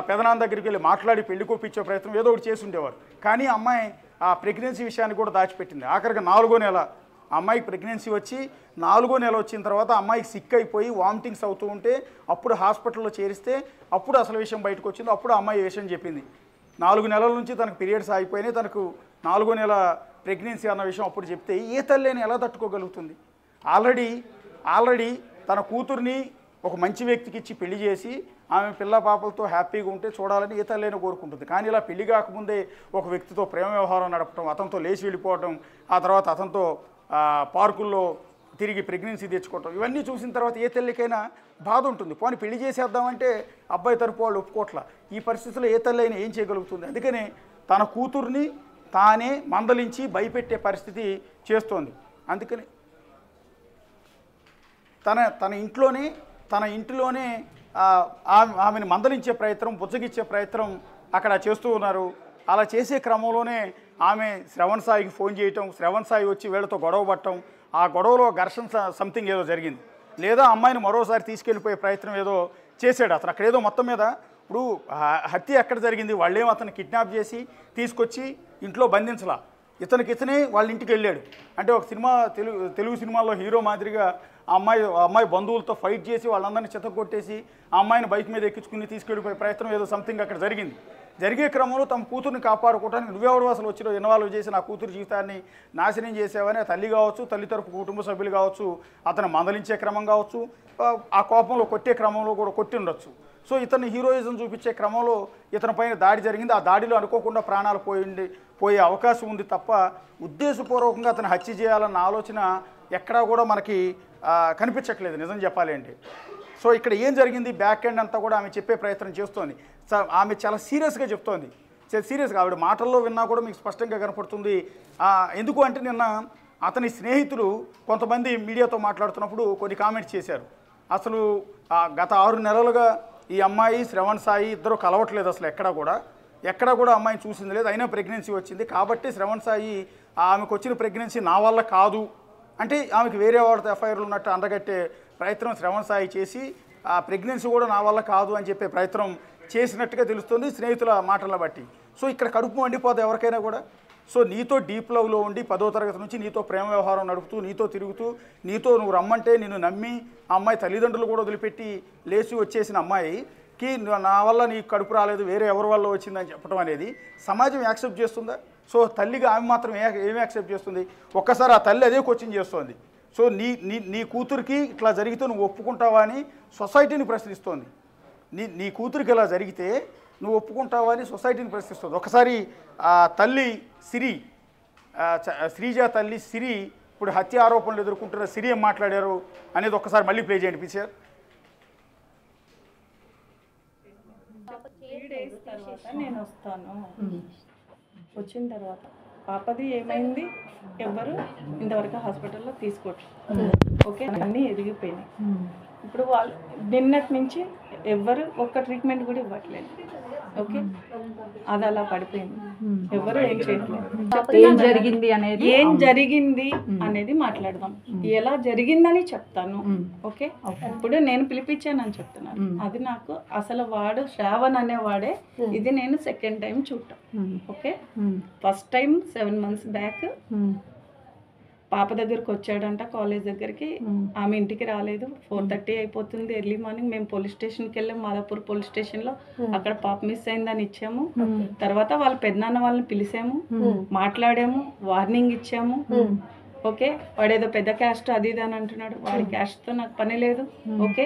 పెదనాన్న దగ్గరికి వెళ్ళి మాట్లాడి పెళ్లి కొప్పించే ప్రయత్నం ఏదో ఒకటి చేసి ఉండేవారు. కానీ అమ్మాయి ఆ ప్రెగ్నెన్సీ విషయాన్ని కూడా దాచిపెట్టింది. ఆఖరికి 4వ నెల అమ్మాయికి ప్రెగ్నెన్సీ వచ్చి 4వ నెల వచ్చిన తర్వాత అమ్మాయికి సిక్ అయిపోయి వామిటింగ్స్ అవుతూ ఉంటే అప్పుడు హాస్పిటల్లో చేరిస్తే అప్పుడు అసలు విషయం బయటకు వచ్చింది. అప్పుడు అమ్మాయి ఈ విషయం చెప్పింది. 4 నెలల నుంచి తనకు పీరియడ్స్ ఆగిపోయినాయి, తనకు 4వ నెల ప్రెగ్నెన్సీ అన్న విషయం అప్పుడు చెప్తే ఏ తల్లిని ఎలా తట్టుకోగలుగుతుంది? ఆల్రెడీ తన కూతుర్ని ఒక మంచి వ్యక్తికి ఇచ్చి పెళ్లి చేసి ఆమె పిల్ల పాపలతో హ్యాపీగా ఉంటే చూడాలని ఏ తల్లైనా కోరుకుంటుంది. కానీ ఇలా పెళ్లి కాకముందే ఒక వ్యక్తితో ప్రేమ వ్యవహారం నడపడం, అతనితో లేచి వెళ్ళిపోవడం, ఆ తర్వాత అతనితో పార్కుల్లో తిరిగి ప్రెగ్నెన్సీ తెచ్చుకోవటం, ఇవన్నీ చూసిన తర్వాత ఏ తల్లికైనా బాధ ఉంటుంది. పోనీ పెళ్లి చేసేద్దామంటే అబ్బాయి తరపు వాళ్ళు ఒప్పుకోట్లా. ఈ పరిస్థితుల్లో ఏ తల్లి అయినా ఏం చేయగలుగుతుంది? అందుకనే తన కూతుర్ని తానే మందలించి భయపెట్టే పరిస్థితి చేస్తోంది. అందుకని తన ఇంట్లోనే ఆమెను మందలించే ప్రయత్నం, బుజ్జగిచ్చే ప్రయత్నం అక్కడ చేస్తూ ఉన్నారు. అలా చేసే క్రమంలోనే ఆమె శ్రవణ్ సాయికి ఫోన్ చేయటం, శ్రవణ్ సాయి వచ్చి వీళ్ళతో గొడవ పట్టడం, ఆ గొడవలో ఘర్షణ సంథింగ్ ఏదో జరిగింది. లేదా అమ్మాయిని మరోసారి తీసుకెళ్ళిపోయే ప్రయత్నం ఏదో చేశాడు అతను. అక్కడ ఏదో మొత్తం మీద ఇప్పుడు హత్య ఎక్కడ జరిగింది, వాళ్ళేమో అతను కిడ్నాప్ చేసి తీసుకొచ్చి ఇంట్లో బంధించలా, ఇతనే వాళ్ళ ఇంటికి వెళ్ళాడు. అంటే ఒక సినిమా తెలుగు సినిమాల్లో హీరో మాదిరిగా ఆ అమ్మాయి బంధువులతో ఫైట్ చేసి వాళ్ళందరినీ చెత్తకొట్టేసి ఆ అమ్మాయిని బైక్ మీద ఎక్కించుకుని తీసుకెళ్ళిపోయే ప్రయత్నం ఏదో సంథింగ్ అక్కడ జరిగింది. జరిగే క్రమంలో తమ కూతుర్ని కాపాడుకోవడానికి నువ్వెవరు అసలు వచ్చి ఇన్వాల్వ్ చేసి నా కూతురు జీవితాన్ని నాశనం చేసావని తల్లి కావచ్చు, తల్లి తరపు కుటుంబ సభ్యులు కావచ్చు, అతను మందలించే క్రమం కావచ్చు, ఆ కోపంలో కొట్టే క్రమంలో కూడా కొట్టి ఉండొచ్చు. సో ఇతను హీరోయిజం చూపించే క్రమంలో ఇతని పైన దాడి జరిగింది. ఆ దాడిలో అనుకోకుండా ప్రాణాలు పోయే అవకాశం ఉంది తప్ప ఉద్దేశపూర్వకంగా అతను హత్య చేయాలన్న ఆలోచన ఎక్కడా కూడా మనకి కనిపించట్లేదు నిజం చెప్పాలి అంటే. సో ఇక్కడ ఏం జరిగింది బ్యాక్ ఎండ్ అంతా కూడా ఆమె చెప్పే ప్రయత్నం చేస్తోంది. ఆమె చాలా సీరియస్గా చెప్తోంది. సీరియస్గా ఆవిడ మాటల్లో విన్నా కూడా మీకు స్పష్టంగా కనపడుతుంది. ఎందుకు అంటే నిన్న అతని స్నేహితులు కొంతమంది మీడియాతో మాట్లాడుతున్నప్పుడు కొన్ని కామెంట్స్ చేశారు. అసలు గత 6 నెలలుగా ఈ అమ్మాయి శ్రవణ్ సాయి ఇద్దరు కలవట్లేదు, అసలు ఎక్కడా కూడా అమ్మాయిని చూసింది లేదు, అయినా ప్రెగ్నెన్సీ వచ్చింది. కాబట్టి శ్రవణ్ సాయి ఆమెకు వచ్చిన ప్రెగ్నెన్సీ నా వల్ల కాదు అంటే ఆమెకు వేరే వాళ్ళతో ఎఫ్ఐఆర్లు ఉన్నట్టు అండగట్టే ప్రయత్నం శ్రవణ్ సాయి చేసి ఆ ప్రెగ్నెన్సీ కూడా నా వల్ల కాదు అని చెప్పే ప్రయత్నం చేసినట్టుగా తెలుస్తుంది స్నేహితుల మాటల బట్టి. సో ఇక్కడ కడుపు మండిపోతే ఎవరికైనా కూడా. సో నీతో డీప్ లవ్లో ఉండి 10వ తరగతి నుంచి నీతో ప్రేమ వ్యవహారం నడుపుతూ నీతో తిరుగుతూ నీతో నువ్వు రమ్మంటే నిన్ను నమ్మి ఆ అమ్మాయి తల్లిదండ్రులు కూడా వదిలిపెట్టి లేచి వచ్చేసిన అమ్మాయి నా వల్ల నీకు కడుపు రాలేదు, వేరే ఎవరి వల్ల వచ్చిందని చెప్పడం అనేది సమాజం యాక్సెప్ట్ చేస్తుందా? సో తల్లిగా ఆమె మాత్రం ఏమి యాక్సెప్ట్ చేస్తుంది? ఒక్కసారి ఆ తల్లి అదే క్వశ్చన్ చేస్తోంది. సో నీ కూతురికి ఇట్లా జరిగితే నువ్వు ఒప్పుకుంటావా అని సొసైటీని ప్రశ్నిస్తోంది. నీ కూతురికి ఇలా జరిగితే నువ్వు ఒప్పుకుంటావా అని సొసైటీని ప్రశ్నిస్తుంది. ఒకసారి ఆ తల్లి సిరి, శ్రీజ తల్లి సిరి ఇప్పుడు హత్య ఆరోపణలు ఎదుర్కొంటున్న సిరి ఏం మాట్లాడారు అనేది ఒక్కసారి మళ్ళీ ప్లే చేయండి పిక్చర్.
3 days తర్వాత నేను వస్తాను. వచ్చిన తర్వాత పాపది ఏమైంది ఎవరు ఇంతవరకు హాస్పిటల్లో తీసుకోవచ్చు. ఓకే, అన్నీ ఎదిగిపోయినాయి. ఇప్పుడు వాళ్ళు నిన్నటి నుంచి ఎవ్వరు ఒక్క ట్రీట్మెంట్ కూడా ఇవ్వట్లేదు. ఓకే, అది అలా పడిపోయింది. ఎవరు ఏం చేయట్లేదు.
ఏం జరిగింది
అనేది మాట్లాడదాం. ఎలా జరిగిందని చెప్తాను. ఓకే, ఇప్పుడు నేను పిలిపించానని చెప్తున్నాను. అది నాకు అసలు వాడు శ్రావణ్ అనేవాడే. ఇది నేను సెకండ్ టైం చూడటం. Okay, first time 7 months back పాప దగ్గరకు వచ్చాడంట, కాలేజ్ దగ్గరికి. ఆమె ఇంటికి రాలేదు. 4:30 అయిపోతుంది, ఎర్లీ మార్నింగ్. మేము పోలీస్ స్టేషన్కి వెళ్ళాం, మాదాపూర్ పోలీస్ స్టేషన్లో. అక్కడ పాప మిస్ అయిందని ఇచ్చాము. తర్వాత వాళ్ళ పెద్దనాన్న వాళ్ళని పిలిచాము, మాట్లాడాము, వార్నింగ్ ఇచ్చాము. ఓకే, వాడేదో పెద్ద క్యాస్ట్ అది ఇది అని అంటున్నాడు. వాడి క్యాస్ట్తో నాకు పని లేదు. ఓకే,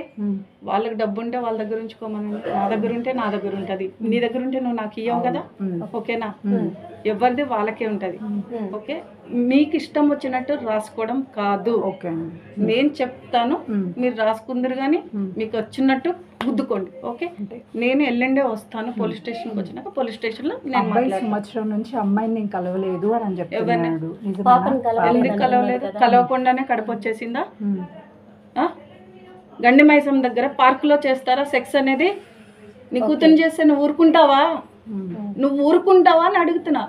వాళ్ళకి డబ్బు ఉంటే వాళ్ళ దగ్గర ఉంచుకోమనండి, నా దగ్గర ఉంటే నా దగ్గర ఉంటుంది. నీ దగ్గర ఉంటే నువ్వు నాకు ఇవ్వవు కదా. ఓకేనా, ఎవరిది వాళ్ళకే ఉంటుంది. ఓకే, మీకు ఇష్టం వచ్చినట్టు రాసుకోవడం కాదు. ఓకే, నేను చెప్తాను, మీరు రాసుకుందరు కానీ మీకు వచ్చినట్టు గుద్దుకోండి. ఓకే, నేను ఎల్లుండే వస్తాను. పోలీస్ స్టేషన్కి వచ్చినాక పోలీస్ స్టేషన్లో నేను
సంవత్సరం నుంచి అమ్మాయిని నేను కలవలేదు అని
ఎవరిని ఎందుకు కలవలేదు? కలవకుండానే కడుపు వచ్చేసిందా? గండి మైసం దగ్గర పార్కులో చేస్తారా సెక్స్ అనేది? నీ కూతురు చేస్తే నువ్వు ఊరుకుంటావా? నువ్వు ఊరుకుంటావా అని అడుగుతున్నా.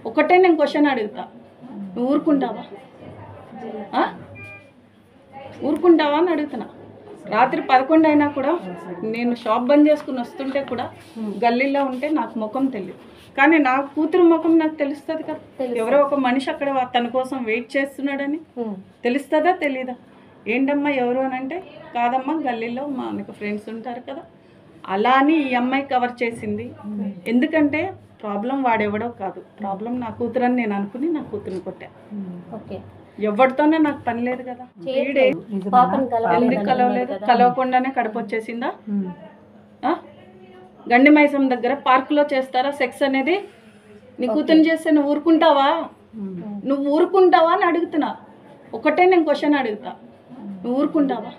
ఒకటే నేను క్వశ్చన్ అడుగుతా, నువ్వు ఊరుకుంటావా? ఊరుకుంటావా అని అడుగుతున్నా. రాత్రి 11 అయినా కూడా నేను షాప్ బంద్ చేసుకుని వస్తుంటే కూడా గల్లీలో ఉంటే నాకు ముఖం తెలియదు, కానీ నా కూతురు ముఖం నాకు తెలుస్తుంది కదా. ఎవరో ఒక మనిషి అక్కడ తన కోసం వెయిట్ చేస్తున్నాడని తెలుస్తుందా తెలీదా? ఏంటమ్మా ఎవరు అని అంటే, కాదమ్మా గల్లీలో మనకు ఫ్రెండ్స్ ఉంటారు కదా. అలా అని ఈ అమ్మాయి కవర్ చేసింది. ఎందుకంటే ప్రాబ్లం వాడెవడో కాదు, ప్రాబ్లం నా కూతురు అని నేను అనుకుని నా కూతురుని కొట్టా. ఓకే, ఎవరితోనే నాకు పని లేదు కదా. ఎందుకు కలవలేదు? కలవకుండానే కడుపు వచ్చేసిందా? గండి మైసం దగ్గర పార్కులో చేస్తారా సెక్స్ అనేది? నీ కూతురు చేస్తే నువ్వు ఊరుకుంటావా? నువ్వు ఊరుకుంటావా అని అడుగుతున్నా. ఒకటే నేను క్వశ్చన్ అడుగుతా, నువ్వు ఊరుకుంటావా?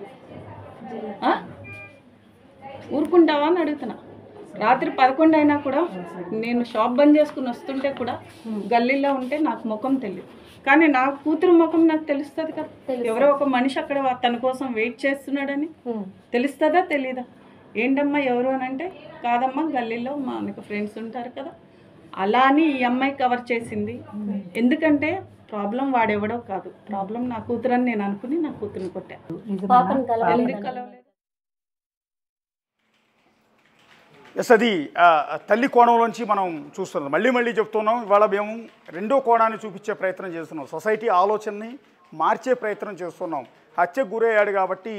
ఊరుకుంటావా అని అడుగుతున్నా. రాత్రి 11 అయినా కూడా నేను షాప్ బంద్ చేసుకుని వస్తుంటే కూడా గల్లీలో ఉంటే నాకు ముఖం తెలియదు, కానీ నా కూతురు ముఖం నాకు తెలుస్తుంది కదా. ఎవరో ఒక మనిషి అక్కడ తన కోసం వెయిట్ చేస్తున్నాడని తెలుస్తుందా తెలీదా? ఏంటమ్మా ఎవరు అని అంటే, కాదమ్మా గల్లీలో మనకు ఫ్రెండ్స్ ఉంటారు కదా. అలా అని ఈ అమ్మాయి కవర్ చేసింది. ఎందుకంటే ప్రాబ్లం వాడెవడో కాదు, ప్రాబ్లం నా కూతురు అని నేను అనుకుని నా కూతురుని కొట్టా. ఎందుకు కలవలేదు?
ఎస్, అది తల్లి కోణంలోంచి మనం చూస్తున్నాం. మళ్ళీ చెప్తున్నాం, ఇవాళ మేము రెండో కోణాన్ని చూపించే ప్రయత్నం చేస్తున్నాం. సొసైటీ ఆలోచనని మార్చే ప్రయత్నం చేస్తున్నాం. హత్యకు గురయ్యాడు కాబట్టి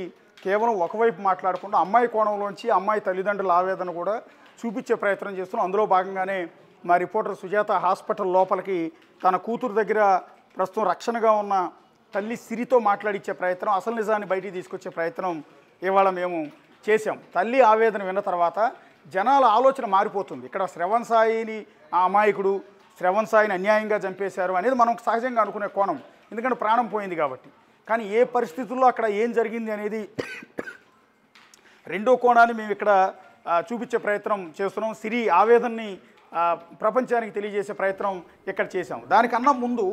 కేవలం ఒకవైపు మాట్లాడకుండా అమ్మాయి కోణంలోంచి అమ్మాయి తల్లిదండ్రుల ఆవేదన కూడా చూపించే ప్రయత్నం చేస్తున్నాం. అందులో భాగంగానే మా రిపోర్టర్ సుజాత హాస్పిటల్ లోపలికి తన కూతురు దగ్గర ప్రస్తుతం రక్షణగా ఉన్న తల్లి సిరితో మాట్లాడించే ప్రయత్నం, అసలు నిజాన్ని బయటికి తీసుకొచ్చే ప్రయత్నం ఇవాళ మేము చేసాం. తల్లి ఆవేదన విన్న తర్వాత జనాల ఆలోచన మారిపోతుంది. ఇక్కడ శ్రవణ్ సాయిని ఆ అమాయకుడు, శ్రవణ్ సాయిని అన్యాయంగా చంపేశారు అనేది మనం సహజంగా అనుకునే కోణం, ఎందుకంటే ప్రాణం పోయింది కాబట్టి. కానీ ఏ పరిస్థితుల్లో అక్కడ ఏం జరిగింది అనేది రెండో కోణాన్ని మేము ఇక్కడ చూపించే ప్రయత్నం చేస్తున్నాం. సిరి ఆవేదనని ప్రపంచానికి తెలియజేసే ప్రయత్నం ఇక్కడ చేశాం. దానికన్నా ముందు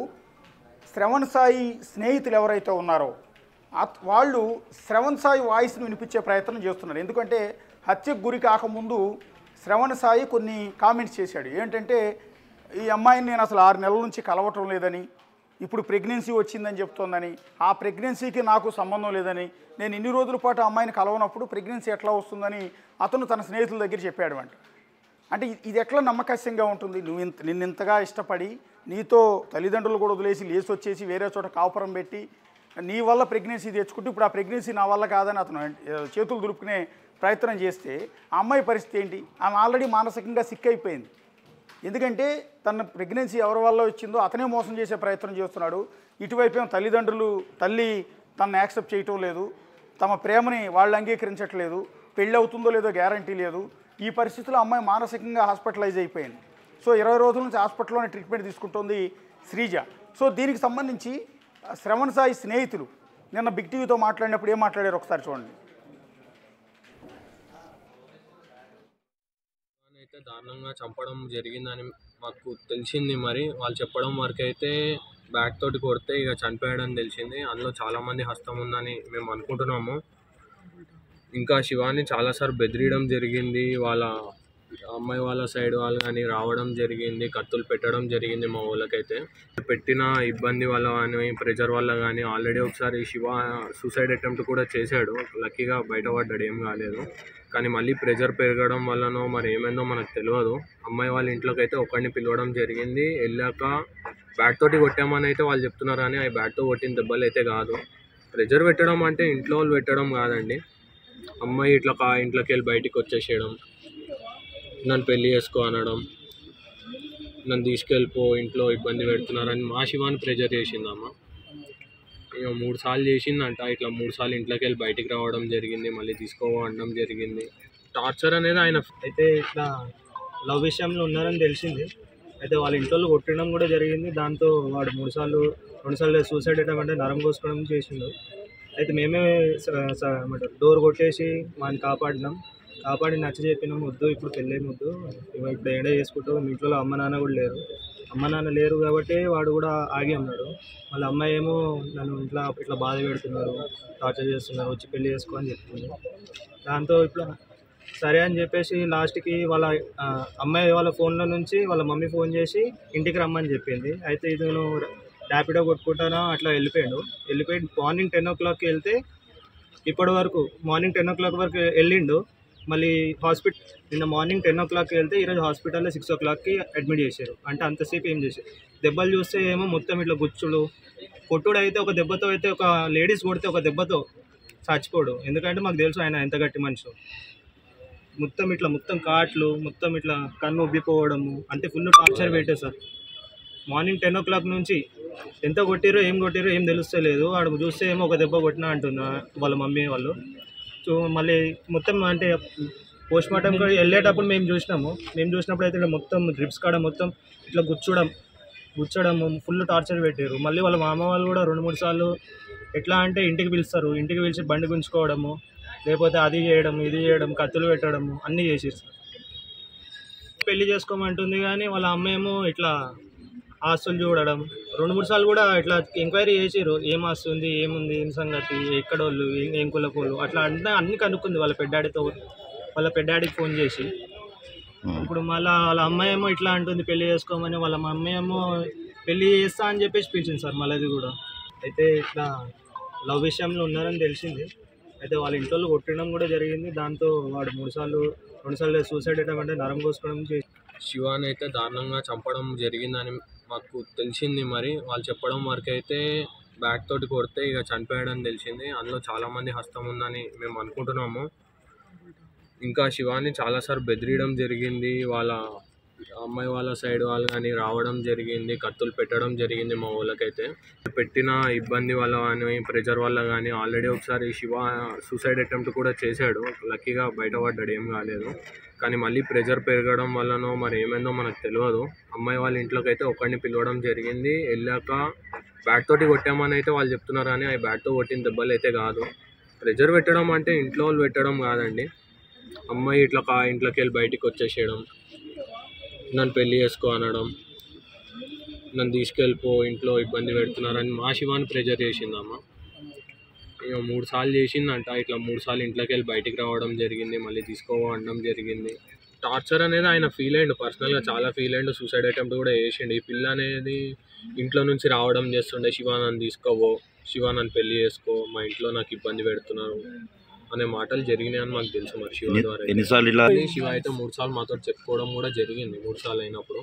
శ్రవణ్ సాయి స్నేహితులు ఎవరైతే ఉన్నారో వాళ్ళు శ్రవణ్ సాయి వాయిస్ని వినిపించే ప్రయత్నం చేస్తున్నారు. ఎందుకంటే హత్యకు గురి కాకముందు శ్రవణ్ సాయి కొన్ని కామెంట్స్ చేశాడు. ఏంటంటే, ఈ అమ్మాయిని నేను అసలు 6 నెలల నుంచి కలవటం లేదని, ఇప్పుడు ప్రెగ్నెన్సీ వచ్చిందని చెప్తోందని, ఆ ప్రెగ్నెన్సీకి నాకు సంబంధం లేదని, నేను ఇన్ని రోజుల పాటు ఆ అమ్మాయిని కలవనప్పుడు ప్రెగ్నెన్సీ ఎట్లా వస్తుందని అతను తన స్నేహితుల దగ్గర చెప్పాడు అంటే ఇది ఎట్లా నమ్మకస్యంగా ఉంటుంది? నిన్నింతగా ఇష్టపడి నీతో తల్లిదండ్రులు కూడా వదిలేసి లేచి వచ్చేసి వేరే చోట కాపురం పెట్టి నీ వల్ల ప్రెగ్నెన్సీ తెచ్చుకుంటూ ఇప్పుడు ఆ ప్రెగ్నెన్సీ నా వల్ల కాదని అతను చేతులు దులుపుకునే ప్రయత్నం చేస్తే ఆ అమ్మాయి పరిస్థితి ఏంటి? ఆమె ఆల్రెడీ మానసికంగా సిక్ అయిపోయింది. ఎందుకంటే తన ప్రెగ్నెన్సీ ఎవరి వల్ల వచ్చిందో అతనే మోసం చేసే ప్రయత్నం చేస్తున్నాడు. ఇటువైపు ఏమో తల్లి తనను యాక్సెప్ట్ చేయటం లేదు, తమ ప్రేమని వాళ్ళు అంగీకరించట్లేదు, పెళ్ళి అవుతుందో లేదో గ్యారంటీ లేదు. ఈ పరిస్థితుల్లో అమ్మాయి మానసికంగా హాస్పిటలైజ్ అయిపోయింది. సో 20 రోజుల నుంచి హాస్పిటల్లోనే ట్రీట్మెంట్ తీసుకుంటుంది శ్రీజ. సో దీనికి సంబంధించి శ్రవణ్ సాయి స్నేహితులు నిన్న బిగ్ టీవీతో మాట్లాడినప్పుడు ఏం మాట్లాడారు ఒకసారి చూడండి.
అయితే దారుణంగా చంపడం జరిగిందని మాకు తెలిసింది. మరి వాళ్ళు చెప్పడం వరకు అయితే బ్యాట్ తోటి కొడితే ఇక చనిపోయాడని తెలిసింది. అందులో చాలామంది హస్తం ఉందని మేము అనుకుంటున్నాము. ఇంకా శివాని చాలాసార్లు బెదిరియడం జరిగింది. వాళ్ళ అమ్మాయి వాళ్ళ సైడ్ వాళ్ళు కానీ రావడం జరిగింది, కత్తులు పెట్టడం జరిగింది. మా వాళ్ళకైతే పెట్టిన ఇబ్బంది వల్ల కానీ ప్రెజర్ వల్ల కానీ ఆల్రెడీ ఒకసారి శివ సూసైడ్ అటెంప్ట్ కూడా చేశాడు. లక్కీగా బయటపడ్డాడు, ఏం కాలేదు. కానీ మళ్ళీ ప్రెజర్ పెరగడం వల్లనో మరి ఏమైందో మనకు తెలియదు. అమ్మాయి వాళ్ళ ఇంట్లోకి అయితే ఒకరిని పిలవడం జరిగింది. వెళ్ళాక బ్యాట్ తోటి కొట్టామని అయితే వాళ్ళు చెప్తున్నారు, కానీ ఆ బ్యాట్తో కొట్టిన దెబ్బలు అయితే కాదు. ప్రెజర్ పెట్టడం అంటే ఇంట్లో వాళ్ళు పెట్టడం కాదండి. అమ్మాయి ఇట్లా ఇంట్లోకి వెళ్ళి బయటికి వచ్చేసేయడం, నన్ను పెళ్ళి చేసుకో అనడం, నన్ను తీసుకెళ్ళిపో ఇంట్లో ఇబ్బంది పెడుతున్నారని మా శివాని ప్రెజర్ చేసిందమ్మ. ఇక 3 సార్లు చేసిందంట. ఇట్లా 3 సార్లు ఇంట్లోకి వెళ్ళి బయటికి రావడం జరిగింది, మళ్ళీ తీసుకోవడం జరిగింది. టార్చర్ అనేది ఆయన
అయితే ఇట్లా లవ్ విషయంలో ఉన్నారని తెలిసింది. అయితే వాళ్ళ ఇంట్లో కొట్టడం కూడా జరిగింది. దాంతో వాడు 2 సార్లు సూసైడ్ అటెంప్ట్ అంటే నరం కోసుకోవడం చేసిండు. అయితే మేమే డోర్ కొట్టేసి వాడిని కాపాడి నచ్చ చెప్పినాం, వద్దు ఇప్పుడు పెళ్ళే వద్దు, ఇప్పుడు ఏడా చేసుకుంటావు, మీ ఇంట్లో అమ్మ నాన్న కూడా లేరు, అమ్మ నాన్న లేరు కాబట్టి వాడు కూడా ఆగి ఉన్నాడు. వాళ్ళ అమ్మాయి ఏమో నన్ను ఇట్లా బాధ పెడుతున్నారు, టార్చర్ చేస్తున్నారు, వచ్చి పెళ్లి చేసుకో అని చెప్తుంది. దాంతో ఇప్పుడు సరే అని చెప్పేసి లాస్ట్కి వాళ్ళ అమ్మాయి వాళ్ళ ఫోన్లో నుంచి వాళ్ళ మమ్మీ ఫోన్ చేసి ఇంటికి రమ్మని చెప్పింది. అయితే ఇది నువ్వు ర్యాపిడో కొట్టుకుంటానా అట్లా వెళ్ళిపోయి మార్నింగ్ 10 o'clockకి వెళ్తే ఇప్పటి వరకు మార్నింగ్ 10 o'clock వరకు వెళ్ళిండు. మళ్ళీ నిన్న మార్నింగ్ 10 o'clockకి వెళ్తే ఈరోజు హాస్పిటల్లో 6 o'clockకి అడ్మిట్ చేశారు. అంటే అంతసేపు ఏం చేశారు, దెబ్బలు చూస్తే ఏమో మొత్తం ఇట్లా గుచ్చులు కొట్టుడు అయితే ఒక దెబ్బతో అయితే ఒక లేడీస్ కొడితే ఒక దెబ్బతో చచ్చిపోడు. ఎందుకంటే మాకు తెలుసు ఆయన ఎంత గట్టి మనిషి. మొత్తం కాట్లు, మొత్తం ఇట్లా కన్ను ఉబ్బిపోవడము, అంటే ఫుల్ టార్చర్ పెట్టారు సార్. మార్నింగ్ 10 o'clock నుంచి ఎంత కొట్టిరో ఏం తెలుస్తలేదు. వాడు చూస్తే ఏమో ఒక దెబ్బ కొట్టినా అంటున్నా వాళ్ళ మమ్మీ వాళ్ళు. సో మళ్ళీ మొత్తం అంటే పోస్ట్ మార్టం వెళ్ళేటప్పుడు మేము చూసినప్పుడు అయితే మొత్తం డ్రిప్స్ కాడ మొత్తం ఇట్లా గుచ్చడం ఫుల్ టార్చర్ పెట్టారు. మళ్ళీ వాళ్ళ మామ వాళ్ళు కూడా 2-3 సార్లు ఎట్లా అంటే ఇంటికి పిలిచి బండి గుంజుకోవడము, లేకపోతే అది చేయడం ఇది చేయడం, కత్తులు పెట్టడము అన్నీ చేసేసి పెళ్లి చేసుకోమంటుంది. కానీ వాళ్ళ అమ్మ ఏమో ఇట్లా ఆస్తులు చూడడం, 2-3 సార్లు కూడా ఇట్లా ఎంక్వైరీ చేసిర్రు, ఏం ఆస్తి ఉంది, ఏముంది, ఏం సంగతి, ఎక్కడోళ్ళు, ఏం కులపోళ్ళు అట్లా అన్నీ కనుక్కుంది వాళ్ళ పెద్దాడికి ఫోన్ చేసి. ఇప్పుడు మళ్ళీ వాళ్ళ అమ్మాయి ఏమో ఇట్లా అంటుంది పెళ్లి చేసుకోమని, వాళ్ళ మమ్మీ ఏమో పెళ్లి చేస్తా అని చెప్పేసి పిలిచింది సార్ మళ్ళీ అది కూడా. అయితే ఇట్లా లవ్ విషయంలో ఉన్నారని తెలిసింది. అయితే వాళ్ళ ఇంట్లో కొట్టడం కూడా జరిగింది. దాంతో వాడు 2 సార్లు సూసైడ్ అటెంప్ట్ అంటే నరం కోసుకోవడం చేసి
శివాని అయితే దారుణంగా చంపడం జరిగిందని మాకు తెలిసింది. మరి వాళ్ళు చెప్పడం వరకు అయితే బ్యాట్ తోటి కొడితే ఇక చనిపోయాడని తెలిసింది. అందులో చాలామంది హస్తం ఉందని మేము అనుకుంటున్నాము. ఇంకా శివాని చాలాసార్లు బెదిరియడం జరిగింది. వాళ్ళ అమ్మాయి వాళ్ళ సైడ్ వాళ్ళు కానీ రావడం జరిగింది, కత్తులు పెట్టడం జరిగింది. మా వాళ్ళకైతే పెట్టిన ఇబ్బంది వల్ల కానీ ప్రెజర్ వల్ల కానీ ఆల్రెడీ ఒకసారి శివ సూసైడ్ అటెంప్ట్ కూడా చేశాడు. లక్కీగా బయటపడ్డాడు, ఏం కాలేదు. కానీ మళ్ళీ ప్రెజర్ పెరగడం వల్లనో మరి ఏమైందో మనకు తెలియదు. అమ్మాయి వాళ్ళ ఇంట్లోకి అయితే ఒకరిని పిలవడం జరిగింది. వెళ్ళాక బ్యాట్ తోటి కొట్టామని అయితే వాళ్ళు చెప్తున్నారు, కానీ ఆ బ్యాట్తో కొట్టిన దెబ్బలు అయితే కాదు. ప్రెజర్ పెట్టడం అంటే ఇంట్లో వాళ్ళు పెట్టడం కాదండి. అమ్మాయి ఇట్లా ఇంట్లోకి వెళ్ళి బయటికి వచ్చేసేయడం, నన్ను పెళ్ళి చేసుకో అనడం, నన్ను తీసుకెళ్ళిపో ఇంట్లో ఇబ్బంది పెడుతున్నారని మా శివాని ప్రెజర్ చేసిందమ్మ. ఇక 3 సార్లు చేసిందంట. ఇట్లా 3 సార్లు ఇంట్లోకి వెళ్ళి బయటికి రావడం జరిగింది, మళ్ళీ తీసుకోవడం జరిగింది. టార్చర్ అనేది ఆయన ఫీల్ అయ్యిండు, పర్సనల్గా చాలా ఫీల్ అయ్యిండు. సూసైడ్ అటెంప్ట్ కూడా చేసిండు. ఈ పిల్ల అనేది ఇంట్లో నుంచి రావడం చేస్తుండే, శివ నన్ను తీసుకోవో, శివ నన్ను పెళ్ళి చేసుకో, మా ఇంట్లో నాకు ఇబ్బంది పెడుతున్నారు అనే మాటలు జరిగినాయని మాకు తెలుసు. మరి శివ ద్వారా శివ అయితే 3 సార్లు మాతో చెప్పుకోవడం కూడా జరిగింది. 3 సార్లు అయినప్పుడు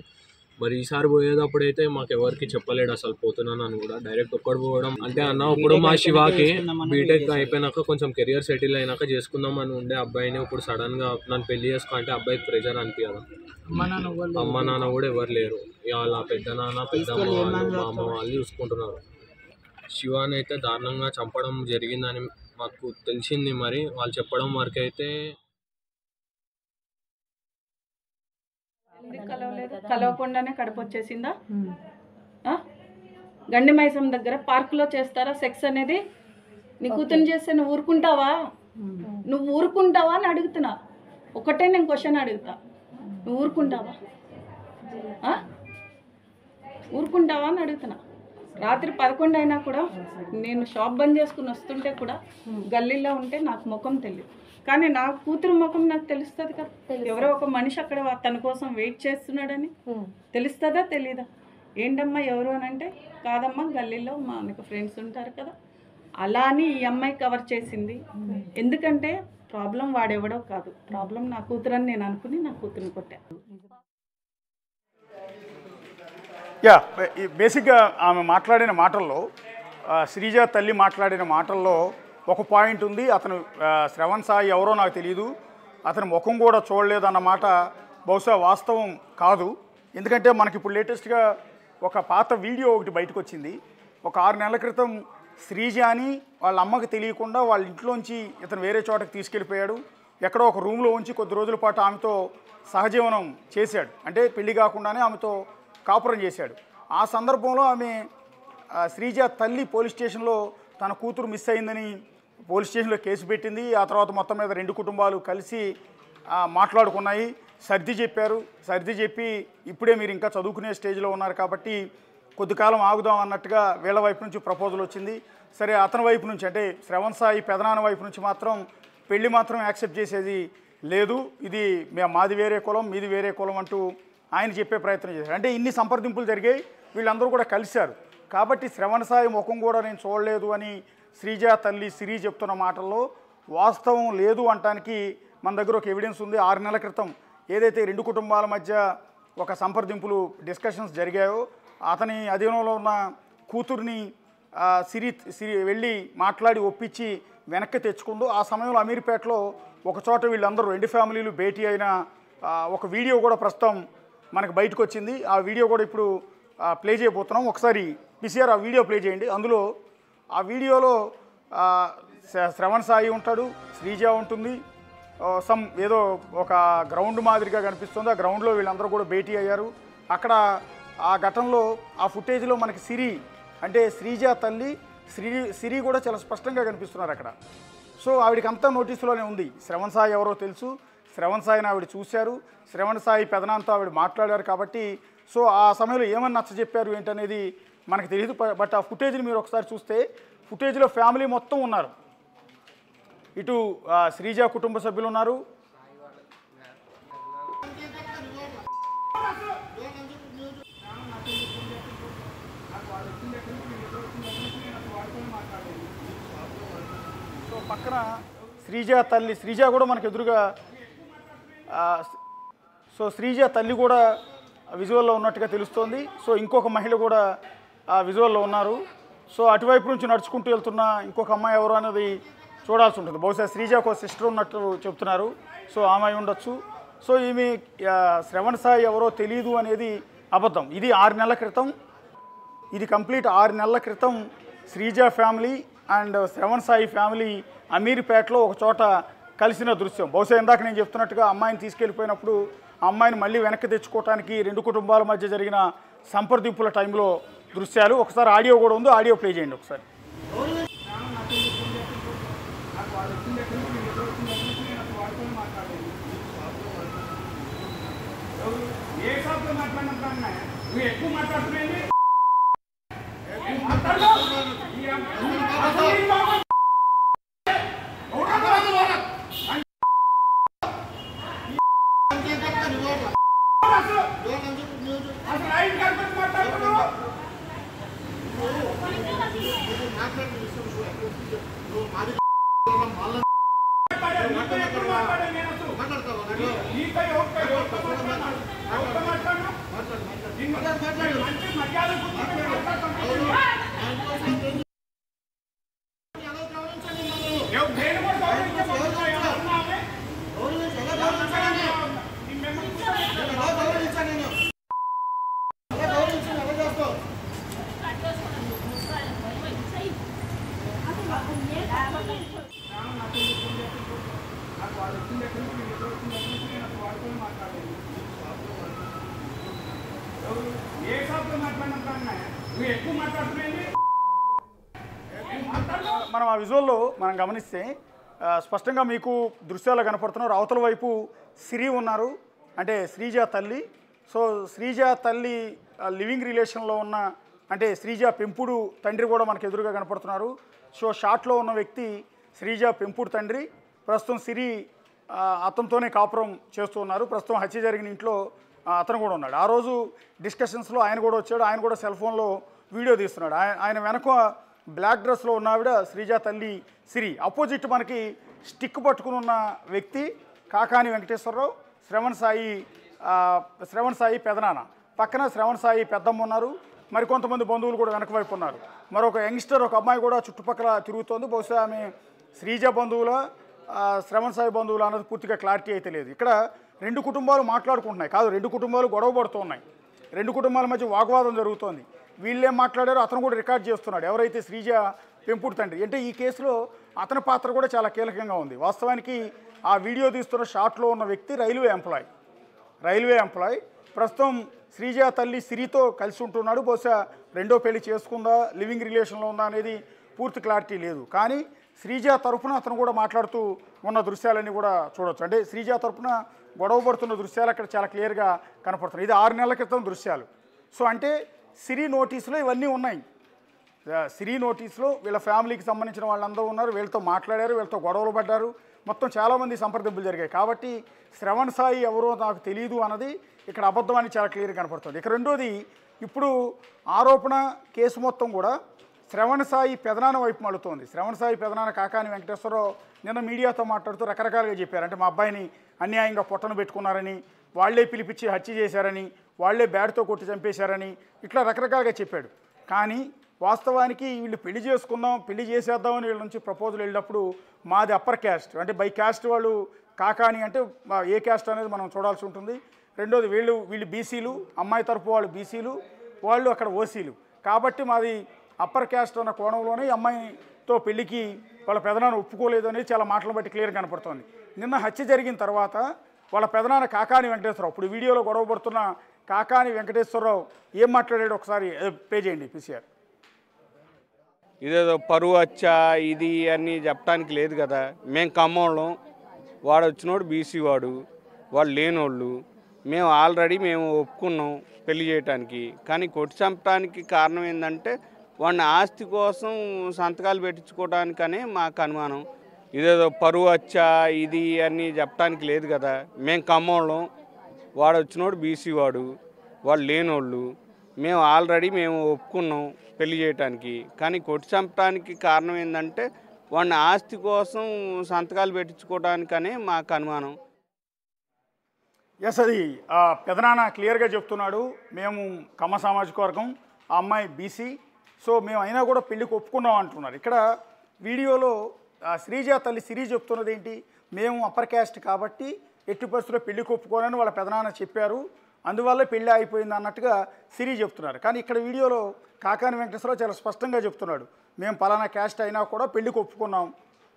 మరి ఈసారి పోయేటప్పుడు అయితే మాకు ఎవరికి చెప్పలేడు అసలు పోతున్నాను అని కూడా. డైరెక్ట్ ఒక్కడు పోవడం అంటే అన్న ఇప్పుడు మా శివాకి బీటెక్ అయిపోయినాక కొంచెం కెరియర్ సెటిల్ అయినాక చేసుకుందాం అని ఉండే అబ్బాయిని ఇప్పుడు సడన్గా నన్ను పెళ్లి చేసుకో అంటే అబ్బాయికి ప్రెజర్ అనిపించదు. అమ్మ నాన్న కూడా ఎవరు లేరు, వాళ్ళ పెద్ద నాన్న పెద్దమ్మ వాళ్ళు మా అమ్మ వాళ్ళు చూసుకుంటున్నారు. శివాని అయితే దారుణంగా చంపడం జరిగిందని మాకు తెలిసింది. మరి వాళ్ళు చెప్పడం వరకు అయితే
కలవకుండానే కడుపు వచ్చేసిందా? గండి మైసం దగ్గర పార్కులో చేస్తారా సెక్స్ అనేది? నీ కూతురు చేస్తే నువ్వు ఊరుకుంటావా? నువ్వు ఊరుకుంటావా అని అడుగుతున్నా. ఒకటే నేను క్వశ్చన్ అడుగుతా, నువ్వు ఊరుకుంటావా? ఊరుకుంటావా అని అడుగుతున్నా. రాత్రి 11 అయినా కూడా నేను షాప్ బంద్ చేసుకుని వస్తుంటే కూడా గల్లీలో ఉంటే నాకు ముఖం తెలియదు, కానీ నా కూతురు ముఖం నాకు తెలుస్తుంది కదా. ఎవరో ఒక మనిషి అక్కడ తన కోసం వెయిట్ చేస్తున్నాడని తెలుస్తుందా తెలీదా? ఏంటమ్మా ఎవరు అని అంటే, కాదమ్మా గల్లీలో మా నాకు ఫ్రెండ్స్ ఉంటారు కదా, అలా అని ఈ అమ్మాయి కవర్ చేసింది. ఎందుకంటే ప్రాబ్లం వాడెవడో కాదు, ప్రాబ్లం నా కూతురు అని నేను అనుకుని నా కూతురుని కొట్టాను.
యా, బేసిక్గా ఆమె మాట్లాడిన మాటల్లో, శ్రీజ తల్లి మాట్లాడిన మాటల్లో ఒక పాయింట్ ఉంది. అతను శ్రవణ్ సాయి ఎవరో నాకు తెలియదు, అతని ముఖం కూడా చూడలేదు అన్నమాట బహుశా వాస్తవం కాదు. ఎందుకంటే మనకి ఇప్పుడు లేటెస్ట్గా ఒక పాత వీడియో ఒకటి బయటకు వచ్చింది. ఒక 6 నెలల క్రితం శ్రీజాని వాళ్ళ అమ్మకి తెలియకుండా వాళ్ళ ఇంట్లోంచి ఇతను వేరే చోటకి తీసుకెళ్ళిపోయాడు. ఎక్కడో ఒక రూమ్లో ఉంచి కొద్ది రోజుల పాటు ఆమెతో సహజీవనం చేశాడు, అంటే పెళ్లి కాకుండానే ఆమెతో కాపురం చేశాడు. ఆ సందర్భంలో ఆమె శ్రీజ తల్లి పోలీస్ స్టేషన్లో తన కూతురు మిస్ అయిందని పోలీస్ స్టేషన్లో కేసు పెట్టింది. ఆ తర్వాత మొత్తం మీద 2 కుటుంబాలు కలిసి మాట్లాడుకున్నాయి, సర్ది చెప్పారు. సర్ది చెప్పి ఇప్పుడే మీరు ఇంకా చదువుకునే స్టేజ్లో ఉన్నారు కాబట్టి కొద్ది కాలం ఆగుదాం అన్నట్టుగా వీళ్ళ వైపు నుంచి ప్రపోజల్ వచ్చింది. సరే, అతని వైపు నుంచి అంటే శ్రవణ్ సాయి పెదనాన్న వైపు నుంచి మాత్రం పెళ్లి మాత్రం యాక్సెప్ట్ చేసేది లేదు. ఇది మాది వేరే కులం, మీది వేరే కులం అంటూ ఆయన చెప్పే ప్రయత్నం చేశారు. అంటే ఇన్ని సంప్రదింపులు జరిగాయి, వీళ్ళందరూ కూడా కలిశారు. కాబట్టి శ్రవణ్ సాయి ముఖం కూడా నేను చూడలేదు అని శ్రీజ తల్లి సిరి చెప్తున్న మాటల్లో వాస్తవం లేదు అనటానికి మన దగ్గర ఒక ఎవిడెన్స్ ఉంది. 6 నెలల క్రితం ఏదైతే 2 కుటుంబాల మధ్య ఒక సంప్రదింపులు డిస్కషన్స్ జరిగాయో, అతని అధీనంలో ఉన్న కూతుర్ని సిరి వెళ్ళి మాట్లాడి ఒప్పించి వెనక్కి తెచ్చుకుందో, ఆ సమయంలో అమీర్పేటలో ఒక చోట వీళ్ళందరూ 2 ఫ్యామిలీలు భేటీ అయిన ఒక వీడియో కూడా ప్రస్తుతం మనకు బయటకు వచ్చింది. ఆ వీడియో కూడా ఇప్పుడు ప్లే చేయబోతున్నాం. ఒకసారి పిసిఆర్ ఆ వీడియో ప్లే చేయండి. అందులో ఆ వీడియోలో శ్రవణ్ సాయి ఉంటాడు, శ్రీజ ఉంటుంది, ఏదో ఒక గ్రౌండ్ మాదిరిగా కనిపిస్తుంది. ఆ గ్రౌండ్లో వీళ్ళందరూ కూడా భేటీ అయ్యారు. అక్కడ ఆ ఘటనలో ఆ ఫుటేజ్లో మనకి సిరి అంటే శ్రీజ తల్లి సిరి కూడా చాలా స్పష్టంగా కనిపిస్తున్నారు అక్కడ. సో ఆవిడికి అంతా నోటీసులోనే ఉంది. శ్రవణ్ సాయి ఎవరో తెలుసు, శ్రవణ్ సాయిని ఆవిడ చూశారు, శ్రవణ్ సాయి పెదనాంతో ఆవిడ మాట్లాడారు. కాబట్టి సో ఆ సమయంలో ఏమని నచ్చ చెప్పారు ఏంటనేది మనకు తెలియదు. బట్ ఆ ఫుటేజ్ని మీరు ఒకసారి చూస్తే ఫుటేజ్లో ఫ్యామిలీ మొత్తం ఉన్నారు. ఇటు శ్రీజ కుటుంబ సభ్యులు ఉన్నారు, సో పక్కన శ్రీజ తల్లి, శ్రీజ కూడా మనకు ఎదురుగా, సో శ్రీజ తల్లి కూడా విజువల్లో ఉన్నట్టుగా తెలుస్తోంది. సో ఇంకొక మహిళ కూడా విజువల్లో ఉన్నారు. సో అటువైపు నుంచి నడుచుకుంటూ వెళ్తున్న ఇంకొక అమ్మాయి ఎవరు అనేది చూడాల్సి ఉంటుంది. బహుశా శ్రీజకు ఒక సిస్టర్ ఉన్నట్టు చెప్తున్నారు, సో ఆమె ఉండొచ్చు. సో ఈమె శ్రవణ్ సాయి ఎవరో తెలియదు అనేది అబద్ధం. ఇది 6 నెలల క్రితం, ఇది కంప్లీట్ 6 నెలల క్రితం Sreeja family and Shravan Sai family అమీర్పేటలో ఒక చోట కలిసిన దృశ్యం. బహుశా ఇందాక నేను చెప్తున్నట్టుగా అమ్మాయిని తీసుకెళ్ళిపోయినప్పుడు ఆ అమ్మాయిని మళ్ళీ వెనక్కి తెచ్చుకోవడానికి 2 కుటుంబాల మధ్య జరిగిన సంప్రదింపుల టైంలో దృశ్యాలు. ఒకసారి ఆడియో కూడా ఉంది, ఆడియో ప్లే చేయండి ఒకసారి. మనం ఆ విజువల్లో మనం గమనిస్తే స్పష్టంగా మీకు దృశ్యాలు కనపడుతున్నారు. అవతల వైపు సిరి ఉన్నారు, అంటే శ్రీజ తల్లి. సో శ్రీజ తల్లి లివింగ్ రిలేషన్లో ఉన్న, అంటే శ్రీజ పెంపుడు తండ్రి కూడా మనకు ఎదురుగా కనపడుతున్నారు. సో షాట్లో ఉన్న వ్యక్తి శ్రీజ పెంపుడు తండ్రి. ప్రస్తుతం సిరి అతనితోనే కాపురం చేస్తూ ఉన్నారు. ప్రస్తుతం హత్య జరిగిన ఇంట్లో అతను కూడా ఉన్నాడు. ఆ రోజు డిస్కషన్స్లో ఆయన కూడా వచ్చాడు. ఆయన కూడా సెల్ ఫోన్లో వీడియో తీస్తున్నాడు. ఆయన వెనక బ్లాక్ డ్రెస్లో ఉన్న ఆవిడ శ్రీజ తల్లి సిరి. అపోజిట్ మనకి స్టిక్ పట్టుకుని ఉన్న వ్యక్తి కాకాని వెంకటేశ్వరరావు, శ్రవణ్ సాయి పెదనాన్న. పక్కన శ్రవణ్ సాయి పెద్దమ్మ ఉన్నారు. మరికొంతమంది బంధువులు కూడా వెనక వైపు ఉన్నారు. మరొక యంగ్స్టర్, ఒక అమ్మాయి కూడా చుట్టుపక్కల తిరుగుతోంది. బహుశా ఆమె శ్రీజ బంధువుల, శ్రవణ్ సాయి బంధువులు అన్నది పూర్తిగా క్లారిటీ అయితే లేదు. ఇక్కడ రెండు కుటుంబాలు మాట్లాడుకుంటున్నాయి, కాదు రెండు కుటుంబాలు గొడవ పడుతున్నాయి. రెండు కుటుంబాల మధ్య వాగ్వాదం జరుగుతోంది. వీళ్ళేం మాట్లాడారో అతను కూడా రికార్డ్ చేస్తున్నాడు, ఎవరైతే శ్రీజ పెంపుడు తండ్రి. అంటే ఈ కేసులో అతని పాత్ర కూడా చాలా కీలకంగా ఉంది. వాస్తవానికి ఆ వీడియో తీస్తున్న షాట్లో ఉన్న వ్యక్తి రైల్వే ఎంప్లాయ్. ప్రస్తుతం శ్రీజ తల్లి సిరితో కలిసి ఉంటున్నాడు. బహుశా రెండో పెళ్లి చేసుకుందా, లివింగ్ రిలేషన్లో ఉందా అనేది పూర్తి క్లారిటీ లేదు. కానీ శ్రీజ తరఫున అతను కూడా మాట్లాడుతూ ఉన్న దృశ్యాలన్నీ కూడా చూడవచ్చు. అంటే శ్రీజ తరఫున గొడవ పడుతున్న దృశ్యాలు అక్కడ చాలా క్లియర్గా కనపడుతున్నాయి. ఇది 6 నెలల క్రితం దృశ్యాలు. సో అంటే సిరి నోటీసులో ఇవన్నీ ఉన్నాయి. సిరి నోటీసులో వీళ్ళ ఫ్యామిలీకి సంబంధించిన వాళ్ళందరూ ఉన్నారు. వీళ్ళతో మాట్లాడారు, వీళ్ళతో గొడవలు పడ్డారు. మొత్తం చాలామంది సంప్రదింపులు జరిగాయి. కాబట్టి శ్రవణ్ సాయి ఎవరో నాకు తెలియదు అన్నది ఇక్కడ అబద్ధం అని చాలా క్లియర్గా కనపడుతుంది. ఇక రెండోది, ఇప్పుడు ఆరోపణ కేసు మొత్తం కూడా శ్రవణ్ సాయి పెదనాన్న వైపు మళ్ళుతోంది. శ్రవణ్ సాయి పెదనాన్న కాకాని వెంకటేశ్వరరావు నిన్న మీడియాతో మాట్లాడుతూ రకరకాలుగా చెప్పారు. అంటే మా అబ్బాయిని అన్యాయంగా పొట్టను పెట్టుకున్నారని, వాళ్లే పిలిపించి హత్య చేశారని, వాళ్లే బ్యాట్తో కొట్టి చంపేశారని, ఇట్లా రకరకాలుగా చెప్పాడు. కానీ వాస్తవానికి వీళ్ళు పెళ్లి చేసుకుందాం, పెళ్లి చేసేద్దామని వీళ్ళ నుంచి ప్రపోజల్ వెళ్ళినప్పుడు మాది అప్పర్ క్యాస్ట్, అంటే బై క్యాస్ట్ వాళ్ళు కాకాని, అంటే ఏ క్యాస్ట్ అనేది మనం చూడాల్సి ఉంటుంది. రెండోది వీళ్ళు బీసీలు, అమ్మాయి తరపు వాళ్ళు బీసీలు, వాళ్ళు అక్కడ ఓసీలు. కాబట్టి మాది అప్పర్ క్యాస్ట్ అన్న కోణంలోనే ఈ అమ్మాయితో పెళ్లికి వాళ్ళ పెదనాన్న ఒప్పుకోలేదు అనేది చాలా మాటలు బట్టి క్లియర్ కనపడుతోంది. నిన్న హత్య జరిగిన తర్వాత వాళ్ళ పెదనాన్న కాకాని వెంకటేశ్వరరావు, ఇప్పుడు వీడియోలో గొడవ పడుతున్న కాకాని వెంకటేశ్వరరావు ఏం మాట్లాడాడు ఒకసారి ప్లే చేయండి పీసీఆర్.
ఇదేదో పరువు వచ్చా ఇది అని చెప్పడానికి లేదు కదా. మేము ఖమ్మంలో, వాడు వచ్చినోడు బీసీ వాడు, వాళ్ళు లేనోళ్ళు. మేము ఆల్రెడీ ఒప్పుకున్నాం పెళ్లి చేయటానికి. కానీ కొట్టి చంపడానికి కారణం ఏంటంటే వాడిని ఆస్తి కోసం సంతకాలు పెట్టించుకోవడానికనే మాకు అనుమానం. ఇదేదో పరువు వచ్చా ఇది అని చెప్పడానికి లేదు కదా. మేము ఖమ్మంలో, వాడు వచ్చినోడు బీసీ వాడు, వాళ్ళు లేనోళ్ళు. మేము ఆల్రెడీ ఒప్పుకున్నాం పెళ్లి చేయటానికి. కానీ కొట్టి చంపడానికి కారణం ఏంటంటే వాడిని ఆస్తి కోసం సంతకాలు పెట్టించుకోవడానికనే మాకు అనుమానం.
ఎస్, అది పెదనాన్న క్లియర్గా చెప్తున్నాడు. మేము కమ్మ సామాజిక వర్గం, ఆ అమ్మాయి బీసీ, సో మేము అయినా కూడా పెళ్లికి ఒప్పుకున్నాం అంటున్నారు. ఇక్కడ వీడియోలో శ్రీజ తల్లి సిరి చెప్తున్నది ఏంటి, మేము అప్పర్ క్యాస్ట్ కాబట్టి ఎట్టి పరిస్థితుల్లో పెళ్లికి ఒప్పుకోనని వాళ్ళ పెదనాన్న చెప్పారు, అందువల్ల పెళ్ళి అయిపోయింది అన్నట్టుగా సిరి చెప్తున్నారు. కానీ ఇక్కడ వీడియోలో కాకాని వెంకటేశ్వరరావు చాలా స్పష్టంగా చెప్తున్నాడు, మేము పలానా క్యాస్ట్ అయినా కూడా పెళ్లికి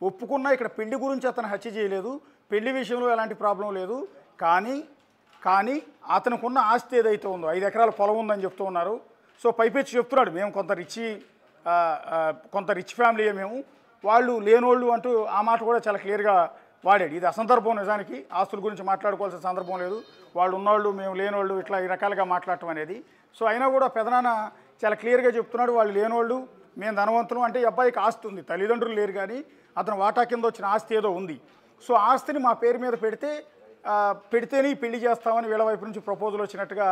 ఒప్పుకున్నా ఇక్కడ పెళ్లి గురించి అతను హత్య చేయలేదు, పెళ్లి విషయంలో ఎలాంటి ప్రాబ్లం లేదు. కానీ అతనుకున్న ఆస్తి ఏదైతే ఉందో 5 ఎకరాల పొలం ఉందని చెప్తూ ఉన్నారు. సో పైపెచ్చి చెప్తున్నాడు, మేము కొంత రిచ్ ఫ్యామిలీయే, మేము వాళ్ళు లేనోళ్ళు అంటూ ఆ మాట కూడా చాలా క్లియర్గా వాడాడు. ఇది అసందర్భం. నిజానికి ఆస్తుల గురించి మాట్లాడుకోవాల్సిన సందర్భం లేదు. వాళ్ళు ఉన్నోళ్ళు, మేము లేనోళ్ళు, ఇట్లా ఈ రకాలుగా మాట్లాడటం అనేది. సో అయినా కూడా పెదనాన్న చాలా క్లియర్గా చెప్తున్నాడు, వాళ్ళు లేనోళ్ళు, మేము ధనవంతులు. అంటే ఈ అబ్బాయికి ఆస్తి ఉంది, తల్లిదండ్రులు లేరు, కానీ అతను వాటా కింద వచ్చిన ఆస్తి ఏదో ఉంది. సో ఆస్తిని మా పేరు మీద పెడితేనే పెళ్లి చేస్తామని వీళ్ళ వైపు నుంచి ప్రపోజల్ వచ్చినట్టుగా,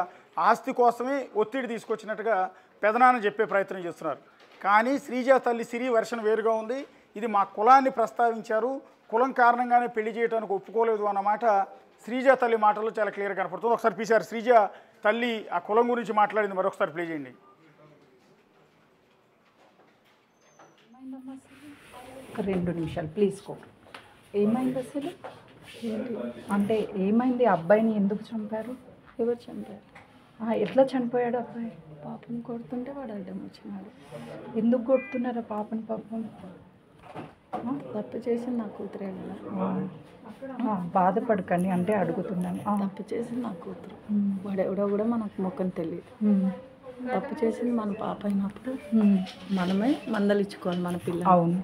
ఆస్తి కోసమే ఒత్తిడి తీసుకొచ్చినట్టుగా పెదనాన్న చెప్పే ప్రయత్నం చేస్తున్నారు. కానీ శ్రీజ తల్లి సిరి వెర్షన్ వేరుగా ఉంది. ఇది మా కులాన్ని ప్రస్తావించారు, కులం కారణంగానే పెళ్లి చేయడానికి ఒప్పుకోలేదు అన్నమాట శ్రీజ తల్లి మాటల్లో చాలా క్లియర్గా కనపడుతుంది. ఒకసారి పీసారు శ్రీజ తల్లి ఆ కులం గురించి మాట్లాడింది మరొకసారి ప్లే చేయండి.
ఒక 2 నిమిషాలు ప్లీజ్ కోరు. ఏమైంది అసలు? అంటే ఏమైంది? అబ్బాయిని ఎందుకు చంపారు?
ఎవరు చంపారు?
ఎట్లా చనిపోయాడు అబ్బాయి?
పాపం కొడుతుంటే వాడు అడ్డం వచ్చినాడు.
ఎందుకు కొడుతున్నారా పాపని? పాపం
తప్పు చేసి నా కూతురే కదా.
బాధపడకండి, అంటే అడుగుతున్నాను.
తప్పు చేసింది నా కూతురు. వాడు ఎవడో కూడా మనకు ముఖం తెలియదు. తప్పు చేసింది మన పాప అయినప్పుడు మనమే మందలిచ్చుకోవాలి మన పిల్లలు.
అవును.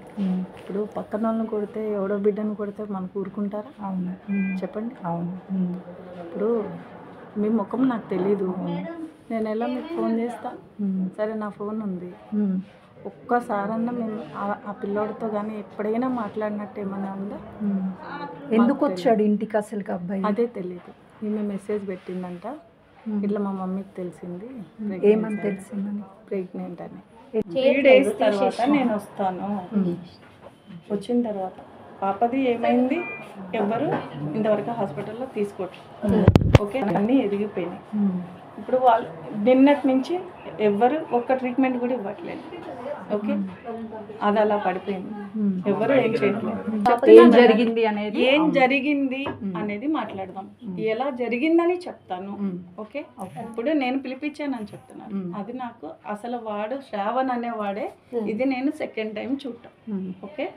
ఇప్పుడు పక్కన వాళ్ళని కొడితే ఎవడో బిడ్డను కొడితే మనకు ఊరుకుంటారా?
అవును,
చెప్పండి.
అవును.
ఇప్పుడు మీ ముఖం నాకు తెలీదు, నేను ఎలా మీకు ఫోన్ చేస్తా? సరే నా ఫోన్ ఉంది, ఒక్కసారన్నా మేము ఆ పిల్లోడితో కానీ ఎప్పుడైనా మాట్లాడినట్టు ఏమైనా ఉందా?
ఎందుకు వచ్చాడు ఇంటికి అసలు అబ్బాయి?
అదే తెలియదు. ఈమె మెసేజ్ పెట్టిందంట, ఇట్లా మా మమ్మీకి తెలిసింది.
ఏమని తెలిసిందని?
ప్రెగ్నెంట్ అని. 3 days తర్వాత నేను వస్తాను. వచ్చిన తర్వాత పాపది ఏమైంది ఎవరు ఇంతవరకు హాస్పిటల్లో తీసుకోవచ్చు. ఓకే, అన్నీ ఎదిగిపోయినాయి. ఇప్పుడు వాళ్ళు నిన్నటి నుంచి ఎవరు ఒక్క ట్రీట్మెంట్ కూడా ఇవ్వట్లేదు. ఓకే, అది అలా పడిపోయింది. ఎవరు ఏం చేయట్లేదు.
ఏం జరిగింది అనేది
మాట్లాడదాం. ఎలా జరిగిందని చెప్తాను. ఓకే, ఇప్పుడు నేను పిలిపించానని చెప్తున్నాను. అది నాకు అసలు వాడు శ్రావణ్ అనేవాడే. ఇది నేను సెకండ్ టైం చూడటం. Okay,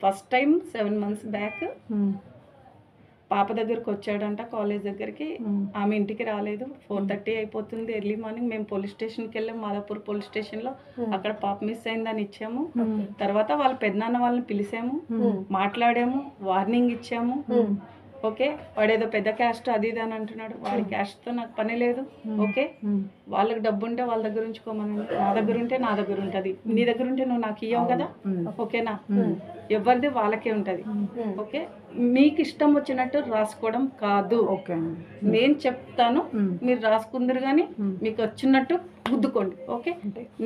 first time 7 months back పాప దగ్గరకు వచ్చాడంట, కాలేజ్ దగ్గరికి. ఆమె ఇంటికి రాలేదు. 4:30 అయిపోతుంది, ఎర్లీ మార్నింగ్. మేము పోలీస్ స్టేషన్కి వెళ్ళాము, మాదాపూర్ పోలీస్ స్టేషన్లో. అక్కడ పాప మిస్ అయిందని ఇచ్చాము. తర్వాత వాళ్ళ పెద్దనాన్న వాళ్ళని పిలిచాము, మాట్లాడాము, వార్నింగ్ ఇచ్చాము. ఓకే, వాడేదో పెద్ద క్యాస్ట్ అది ఇది అని అంటున్నాడు. వాడి క్యాస్ట్తో నాకు పని లేదు. ఓకే, వాళ్ళకి డబ్బు ఉంటే వాళ్ళ దగ్గర ఉంచుకోమనండి, నా దగ్గర ఉంటే నా దగ్గర ఉంటుంది. నీ దగ్గర ఉంటే నువ్వు నాకు ఇవ్వవు కదా. ఓకేనా, ఎవరిది వాళ్ళకే ఉంటుంది. ఓకే, మీకు ఇష్టం వచ్చినట్టు రాసుకోవడం కాదు.
ఓకే,
నేను చెప్తాను, మీరు రాసుకుందరు కానీ మీకు వచ్చినట్టు గుద్దుకోండి. ఓకే,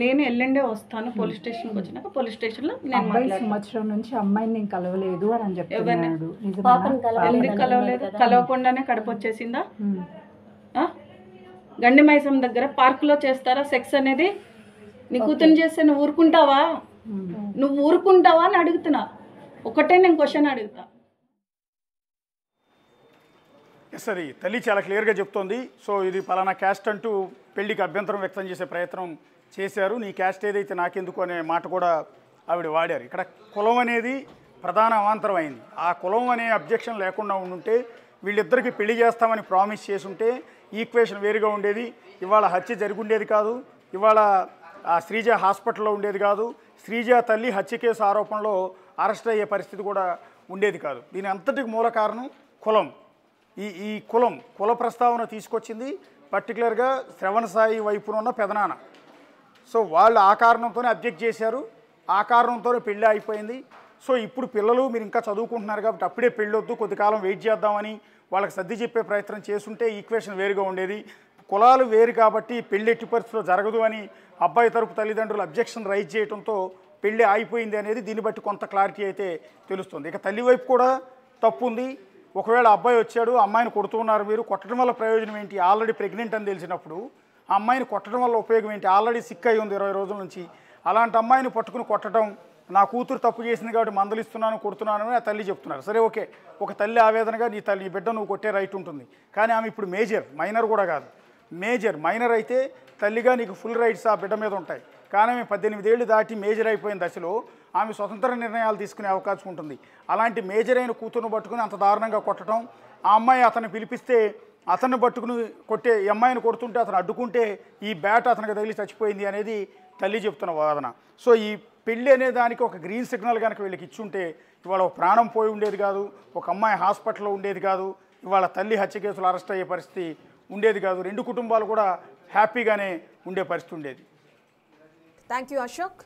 నేను ఎల్లుండే వస్తాను పోలీస్ స్టేషన్కి. వచ్చినాక పోలీస్ స్టేషన్లో నేను
సంవత్సరం నుంచి అమ్మాయిని నేను కలవలేదు అని చెప్తున్నాడు.
ఎందుకు కలవలేదు? కలవకుండానే కడుపు వచ్చేసిందా? గండి మైసం దగ్గర పార్కులో చేస్తారా సెక్స్ అనేది? నీ కూతురు చేస్తే నువ్వు ఊరుకుంటావా? నువ్వు ఊరుకుంటావా అని అడుగుతున్నా. ఒకటే నేను క్వశ్చన్ అడుగుతా.
సరే, తల్లి చాలా క్లియర్గా చెప్తోంది. సో ఇది పలానా క్యాస్ట్ అంటూ పెళ్లికి అభ్యంతరం వ్యక్తం చేసే ప్రయత్నం చేశారు. నీ క్యాస్ట్ ఏదైతే నాకెందుకు అనే మాట కూడా ఆవిడ వాడారు. ఇక్కడ కులం అనేది ప్రధాన అవాంతరం అయింది. ఆ కులం అనే అబ్జెక్షన్ లేకుండా ఉండుంటే, వీళ్ళిద్దరికి పెళ్లి చేస్తామని ప్రామిస్ చేసి ఉంటే ఈక్వేషన్ వేరుగా ఉండేది. ఇవాళ హత్య జరిగి ఉండేది కాదు, ఇవాళ ఆ శ్రీజ హాస్పిటల్లో ఉండేది కాదు, శ్రీజ తల్లి హత్య కేసు ఆరోపణలో అరెస్ట్ అయ్యే పరిస్థితి కూడా ఉండేది కాదు. దీని అంతటికి మూల కారణం కులం. ఈ కుల ప్రస్తావన తీసుకొచ్చింది పర్టికులర్గా శ్రవణ్ సాయి వైపున ఉన్న పెదనాన్న. సో వాళ్ళు ఆ కారణంతోనే అబ్జెక్ట్ చేశారు, ఆ కారణంతోనే పెళ్ళి అయిపోయింది. సో ఇప్పుడు పిల్లలు మీరు ఇంకా చదువుకుంటున్నారు కాబట్టి అప్పుడే పెళ్ళొద్దు, కొద్ది కాలం వెయిట్ చేద్దామని వాళ్ళకి సర్ది చెప్పే ప్రయత్నం చేస్తుంటే ఈక్వేషన్ వేరుగా ఉండేది. కులాలు వేరు కాబట్టి పెళ్ళి ఎట్టి పరిస్థితిలో జరగదు అని అబ్బాయి తరపు తల్లిదండ్రులు అబ్జెక్షన్ రైజ్ చేయడంతో పెళ్ళి ఆగిపోయింది అనేది దీన్ని బట్టి కొంత క్లారిటీ అయితే తెలుస్తుంది. ఇక తల్లి వైపు కూడా తప్పు ఉంది. ఒకవేళ అబ్బాయి వచ్చాడు, అమ్మాయిని కొడుతున్నారు, మీరు కొట్టడం వల్ల ప్రయోజనం ఏంటి? ఆల్రెడీ ప్రెగ్నెంట్ అని తెలిసినప్పుడు ఆ అమ్మాయిని కొట్టడం వల్ల ఉపయోగం ఏంటి? ఆల్రెడీ సిక్ అయి ఉంది 20 రోజుల నుంచి. అలాంటి అమ్మాయిని పట్టుకుని కొట్టడం, నా కూతురు తప్పు చేసింది కాబట్టి మందలిస్తున్నాను, కొడుతున్నాను అని ఆ తల్లి చెప్తున్నారు. సరే, ఓకే, ఒక తల్లి ఆవేదనగా నీ బిడ్డ నువ్వు కొట్టే రైట్ ఉంటుంది. కానీ ఆమె ఇప్పుడు మేజర్, మైనర్ కూడా కాదు, మేజర్. మైనర్ అయితే తల్లిగా నీకు ఫుల్ రైట్స్ ఆ బిడ్డ మీద ఉంటాయి. కానీ ఆమె 18 ఏళ్ళు దాటి మేజర్ అయిపోయిన దశలో ఆమె స్వతంత్ర నిర్ణయాలు తీసుకునే అవకాశం ఉంటుంది. అలాంటి మేజర్ అయిన కూతురును పట్టుకుని అంత దారుణంగా కొట్టడం, ఆ అమ్మాయి అతన్ని పిలిపిస్తే అతన్ని పట్టుకుని కొట్టే, ఈ అమ్మాయిని కొడుతుంటే అతను అడ్డుకుంటే ఈ బ్యాట్ అతనికి తగిలి చచ్చిపోయింది అనేది తల్లి చెప్తున్న వాదన. సో ఈ పెళ్ళి అనే దానికి ఒక గ్రీన్ సిగ్నల్ కనుక వీళ్ళకి ఇచ్చుంటే ఇవాళ ఒక ప్రాణం పోయి ఉండేది కాదు, ఒక అమ్మాయి హాస్పిటల్లో ఉండేది కాదు, ఇవాళ తల్లి హత్య కేసులు అరెస్ట్ అయ్యే పరిస్థితి ఉండేది కాదు. 2 కుటుంబాలు కూడా హ్యాపీగానే ఉండే పరిస్థితి ఉండేది.
Thank you Ashok.